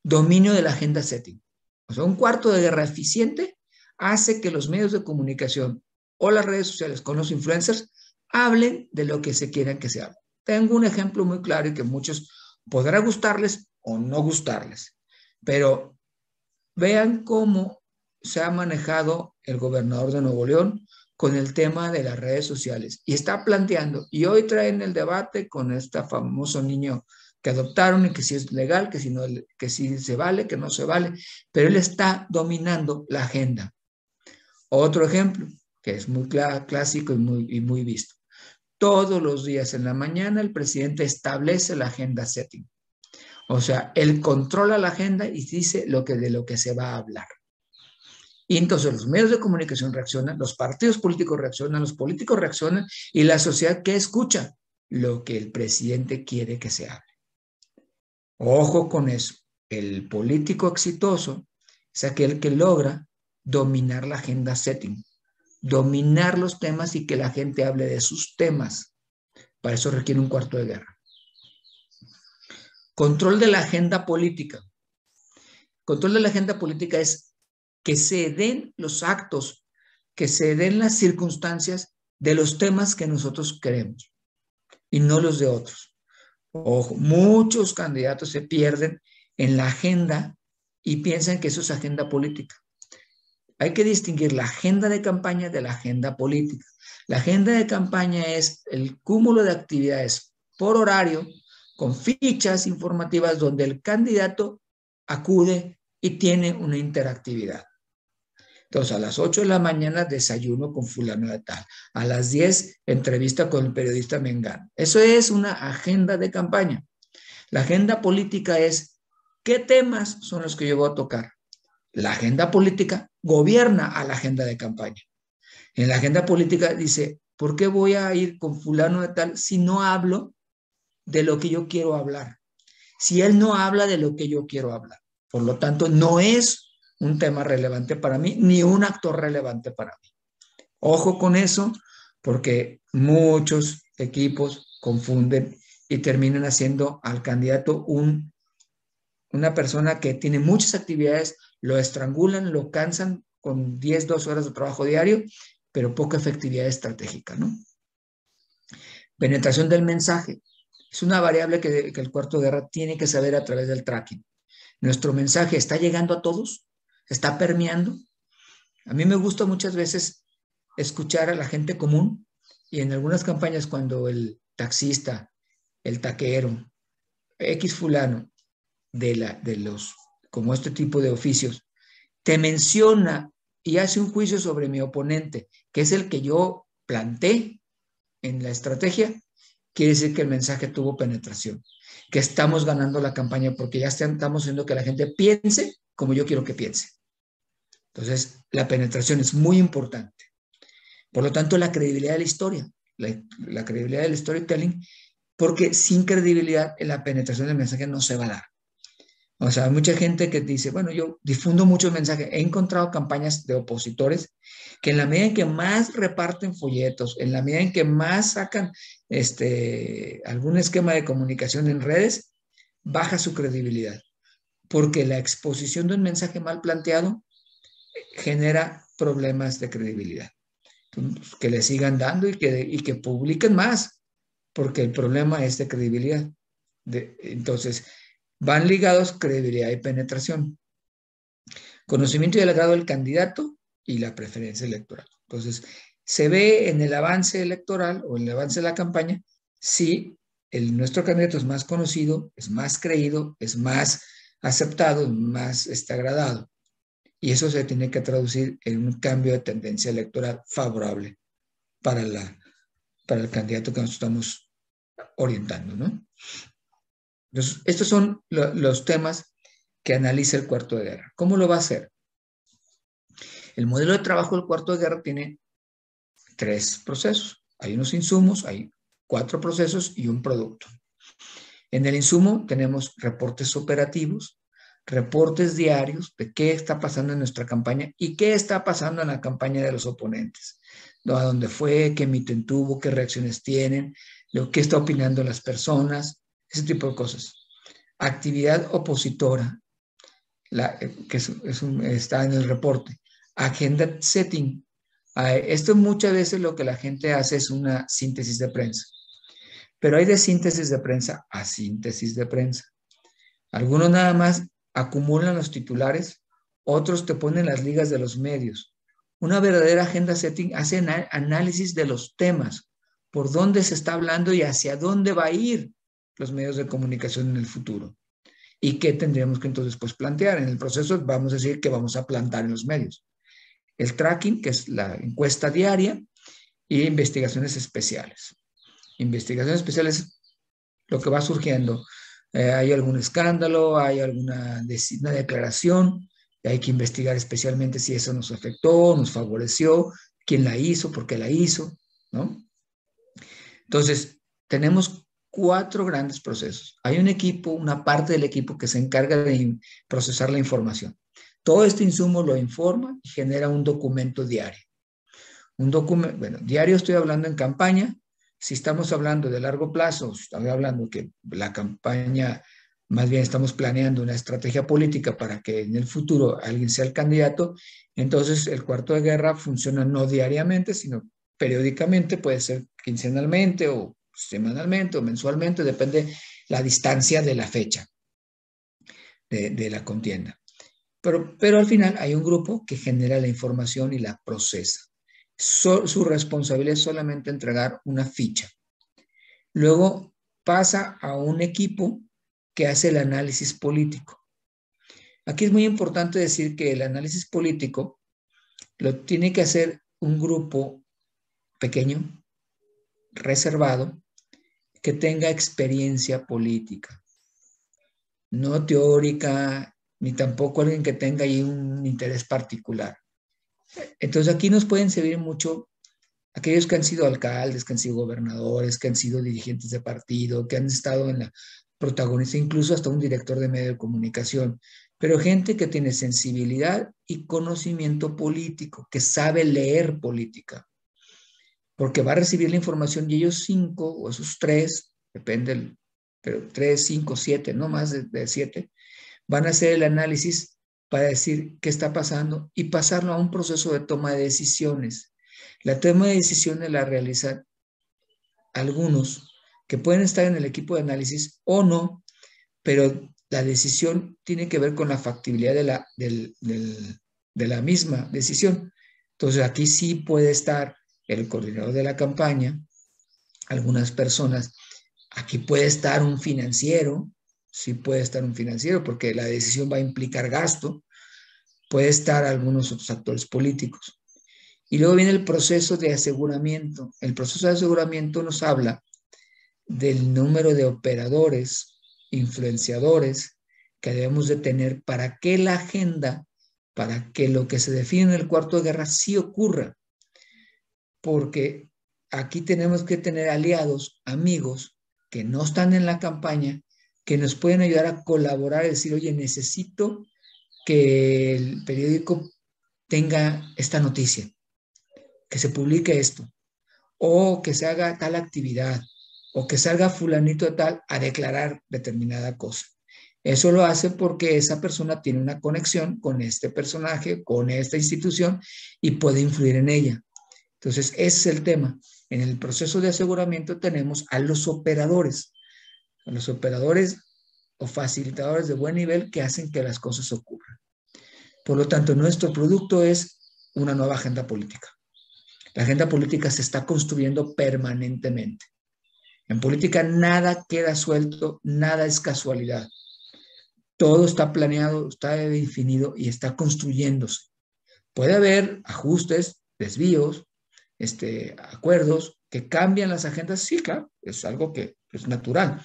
Dominio de la agenda setting. O sea, un cuarto de guerra eficiente hace que los medios de comunicación o las redes sociales con los influencers hablen de lo que se quieran que se hable. Tengo un ejemplo muy claro y que muchos podrá gustarles o no gustarles, pero vean cómo se ha manejado el gobernador de Nuevo León con el tema de las redes sociales y está planteando, y hoy traen el debate con este famoso niño que adoptaron y que si es legal, que si, no, que si se vale, que no se vale, pero él está dominando la agenda. Otro ejemplo, que es muy clásico y muy visto. Todos los días en la mañana el presidente establece la agenda setting. O sea, él controla la agenda y dice de lo que se va a hablar. Y entonces los medios de comunicación reaccionan, los partidos políticos reaccionan, los políticos reaccionan y la sociedad, ¿qué escucha? lo que el presidente quiere que se hable. Ojo con eso. El político exitoso es aquel que logra dominar la agenda setting, dominar los temas y que la gente hable de sus temas. Para eso requiere un cuarto de guerra. Control de la agenda política. Control de la agenda política es que se den los actos, que se den las circunstancias de los temas que nosotros queremos y no los de otros. Ojo, muchos candidatos se pierden en la agenda y piensan que eso es agenda política. Hay que distinguir la agenda de campaña de la agenda política. La agenda de campaña es el cúmulo de actividades por horario, con fichas informativas donde el candidato acude y tiene una interactividad. Entonces, a las 8 de la mañana desayuno con fulano de tal. A las 10, entrevista con el periodista Mengano. Eso es una agenda de campaña. La agenda política es qué temas son los que yo voy a tocar. La agenda política gobierna a la agenda de campaña. En la agenda política dice, ¿por qué voy a ir con fulano de tal si no hablo de lo que yo quiero hablar? Si él no habla de lo que yo quiero hablar. Por lo tanto, no es un tema relevante para mí, ni un actor relevante para mí. Ojo con eso, porque muchos equipos confunden y terminan haciendo al candidato una persona que tiene muchas actividades, lo estrangulan, lo cansan con 10, 12 horas de trabajo diario, pero poca efectividad estratégica, ¿no? Penetración del mensaje. Es una variable que el cuarto de guerra tiene que saber a través del tracking. ¿Nuestro mensaje está llegando a todos? ¿Está permeando? A mí me gusta muchas veces escuchar a la gente común y en algunas campañas cuando el taxista, el taquero, X fulano como este tipo de oficios, te menciona y hace un juicio sobre mi oponente, que es el que yo planteé en la estrategia, quiere decir que el mensaje tuvo penetración, que estamos ganando la campaña porque ya estamos haciendo que la gente piense como yo quiero que piense. Entonces, la penetración es muy importante. Por lo tanto, la credibilidad de la historia, la credibilidad del storytelling, porque sin credibilidad la penetración del mensaje no se va a dar. O sea, hay mucha gente que dice, bueno, yo difundo mucho el mensaje. He encontrado campañas de opositores que en la medida en que más reparten folletos, en la medida en que más sacan algún esquema de comunicación en redes, baja su credibilidad. Porque la exposición de un mensaje mal planteado genera problemas de credibilidad. Entonces, que le sigan dando y que publiquen más, porque el problema es de credibilidad. Entonces, van ligados credibilidad y penetración. Conocimiento y el agrado del candidato y la preferencia electoral. Entonces, se ve en el avance electoral o en el avance de la campaña si nuestro candidato es más conocido, es más creído, es más aceptado, es más agradado. Y eso se tiene que traducir en un cambio de tendencia electoral favorable para el candidato que nos estamos orientando, ¿no? Entonces, estos son los temas que analiza el cuarto de guerra. ¿Cómo lo va a hacer? El modelo de trabajo del cuarto de guerra tiene 3 procesos. Hay unos insumos, hay 4 procesos y un producto. En el insumo tenemos reportes operativos, reportes diarios de qué está pasando en nuestra campaña y qué está pasando en la campaña de los oponentes. A dónde fue, qué mitin tuvo, qué reacciones tienen, lo que está opinando las personas, ese tipo de cosas. Actividad opositora, que está en el reporte. Agenda setting. Esto muchas veces lo que la gente hace es una síntesis de prensa. Pero hay de síntesis de prensa a síntesis de prensa. Algunos nada más acumulan los titulares, otros te ponen las ligas de los medios. Una verdadera agenda setting hace análisis de los temas, por dónde se está hablando y hacia dónde va a ir los medios de comunicación en el futuro. ¿Y qué tendríamos que entonces pues plantear? En el proceso vamos a decir que vamos a plantar en los medios. El tracking, que es la encuesta diaria, y investigaciones especiales. Investigaciones especiales, lo que va surgiendo. Hay algún escándalo, hay alguna una declaración, y hay que investigar especialmente si eso nos afectó, nos favoreció, quién la hizo, por qué la hizo, ¿no? Entonces, tenemos 4 grandes procesos. Hay un equipo, una parte del equipo que se encarga de procesar la información. Todo este insumo lo informa y genera un documento diario. Un documento, bueno, diario estoy hablando en campaña. Si estamos hablando de largo plazo, si estamos hablando que la campaña, más bien estamos planeando una estrategia política para que en el futuro alguien sea el candidato, entonces el cuarto de guerra funciona no diariamente, sino periódicamente, puede ser quincenalmente o semanalmente o mensualmente, depende la distancia de la fecha de la contienda. Pero al final hay un grupo que genera la información y la procesa. Su responsabilidad es solamente entregar una ficha. Luego pasa a un equipo que hace el análisis político. Aquí es muy importante decir que el análisis político lo tiene que hacer un grupo pequeño, reservado, que tenga experiencia política, no teórica, ni tampoco alguien que tenga ahí un interés particular. Entonces aquí nos pueden servir mucho aquellos que han sido alcaldes, que han sido gobernadores, que han sido dirigentes de partido, que han estado en la protagonista, incluso hasta un director de medio de comunicación, pero gente que tiene sensibilidad y conocimiento político, que sabe leer política, porque va a recibir la información y ellos 5 o esos 3, depende, pero 3, 5, 7, no más de 7, van a hacer el análisis para decir qué está pasando y pasarlo a un proceso de toma de decisiones. La toma de decisiones la realizan algunos que pueden estar en el equipo de análisis o no, pero la decisión tiene que ver con la factibilidad de la misma decisión. Entonces aquí sí puede estar el coordinador de la campaña, algunas personas, aquí puede estar un financiero, sí puede estar un financiero porque la decisión va a implicar gasto, puede estar algunos otros actores políticos. Y luego viene el proceso de aseguramiento. El proceso de aseguramiento nos habla del número de operadores, influenciadores que debemos de tener para que la agenda, para que lo que se define en el cuarto de guerra sí ocurra. Porque aquí tenemos que tener aliados, amigos, que no están en la campaña, que nos pueden ayudar a colaborar, y decir, oye, necesito que el periódico tenga esta noticia, que se publique esto, o que se haga tal actividad, o que salga fulanito de tal a declarar determinada cosa. Eso lo hace porque esa persona tiene una conexión con este personaje, con esta institución y puede influir en ella. Entonces, ese es el tema. En el proceso de aseguramiento tenemos a los operadores o facilitadores de buen nivel que hacen que las cosas ocurran. Por lo tanto, nuestro producto es una nueva agenda política. La agenda política se está construyendo permanentemente. En política nada queda suelto, nada es casualidad. Todo está planeado, está definido y está construyéndose. Puede haber ajustes, desvíos, acuerdos que cambian las agendas, sí, claro, es algo que es natural.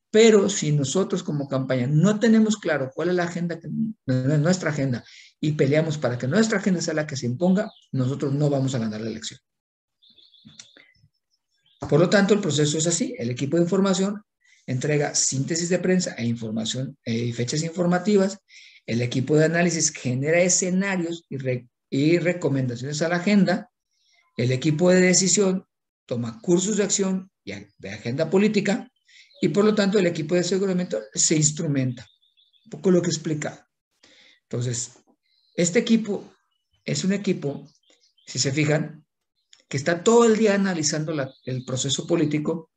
Pero si nosotros como campaña no tenemos claro cuál es la agenda, nuestra agenda, y peleamos para que nuestra agenda sea la que se imponga, nosotros no vamos a ganar la elección. Por lo tanto, el proceso es así. El equipo de información entrega síntesis de prensa e información y fechas informativas. El equipo de análisis genera escenarios y recomendaciones a la agenda. El equipo de decisión toma cursos de acción y de agenda política. Y por lo tanto, el equipo de aseguramiento se instrumenta. Un poco lo que he explicado. Entonces, este equipo es un equipo, si se fijan, que está todo el día analizando el proceso político,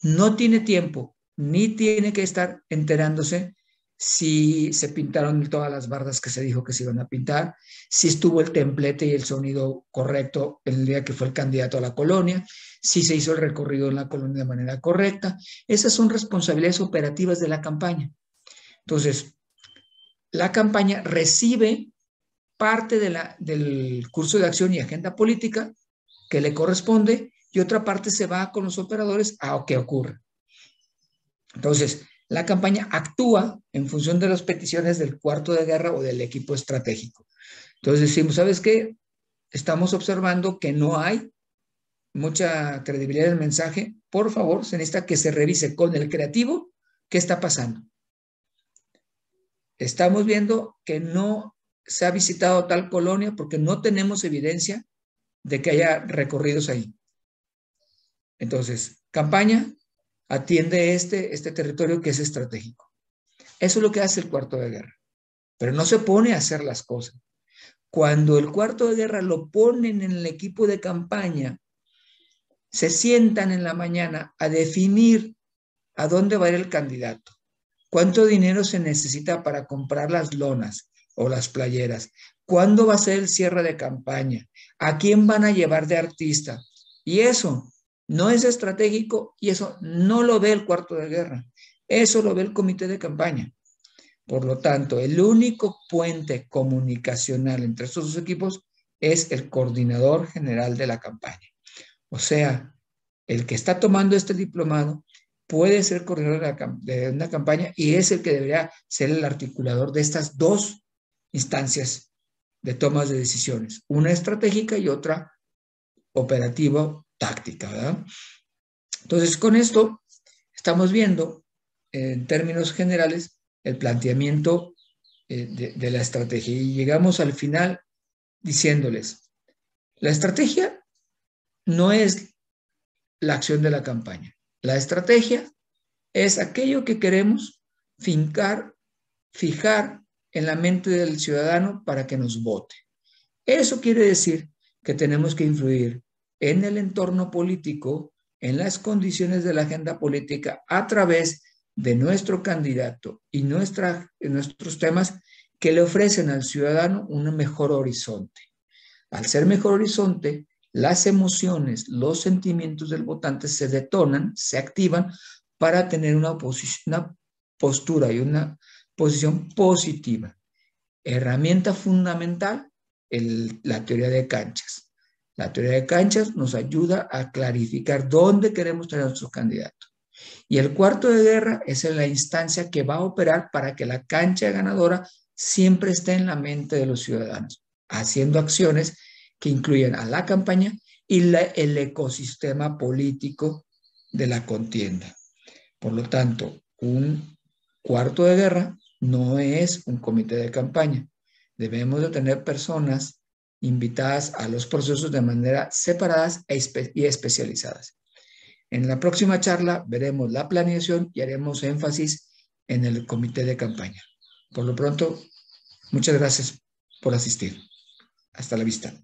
no tiene tiempo ni tiene que estar enterándose si se pintaron todas las bardas que se dijo que se iban a pintar, si estuvo el templete y el sonido correcto el día que fue el candidato a la colonia, si se hizo el recorrido en la colonia de manera correcta. Esas son responsabilidades operativas de la campaña. Entonces, la campaña recibe parte del curso de acción y agenda política que le corresponde y otra parte se va con los operadores a que ocurra. Entonces, la campaña actúa en función de las peticiones del cuarto de guerra o del equipo estratégico. Entonces decimos, ¿sabes qué? Estamos observando que no hay mucha credibilidad del mensaje, por favor, se necesita que se revise con el creativo qué está pasando. Estamos viendo que no se ha visitado tal colonia porque no tenemos evidencia de que haya recorridos ahí. Entonces, campaña, atiende este territorio que es estratégico. Eso es lo que hace el cuarto de guerra. Pero no se pone a hacer las cosas. Cuando el cuarto de guerra lo ponen en el equipo de campaña, se sientan en la mañana a definir a dónde va a ir el candidato, cuánto dinero se necesita para comprar las lonas o las playeras, cuándo va a ser el cierre de campaña, a quién van a llevar de artista. Y eso no es estratégico y eso no lo ve el cuarto de guerra, eso lo ve el comité de campaña. Por lo tanto, el único puente comunicacional entre estos dos equipos es el coordinador general de la campaña. O sea, el que está tomando este diplomado puede ser coordinador de una campaña y es el que debería ser el articulador de estas dos instancias de tomas de decisiones, una estratégica y otra operativa táctica, ¿verdad? Entonces, con esto estamos viendo, en términos generales, el planteamiento de la estrategia y llegamos al final diciéndoles, la estrategia no es la acción de la campaña. La estrategia es aquello que queremos fijar en la mente del ciudadano para que nos vote. Eso quiere decir que tenemos que influir en el entorno político, en las condiciones de la agenda política a través de nuestro candidato y nuestros temas que le ofrecen al ciudadano un mejor horizonte. Al ser mejor horizonte, las emociones, los sentimientos del votante se detonan, se activan para tener una postura y una posición positiva. Herramienta fundamental, la teoría de canchas. La teoría de canchas nos ayuda a clarificar dónde queremos tener a nuestro candidato. Y el cuarto de guerra es la instancia que va a operar para que la cancha ganadora siempre esté en la mente de los ciudadanos, haciendo acciones que incluyen a la campaña y el ecosistema político de la contienda. Por lo tanto, un cuarto de guerra no es un comité de campaña. Debemos de tener personas invitadas a los procesos de manera separadas y especializadas. En la próxima charla veremos la planeación y haremos énfasis en el comité de campaña. Por lo pronto, muchas gracias por asistir. Hasta la vista.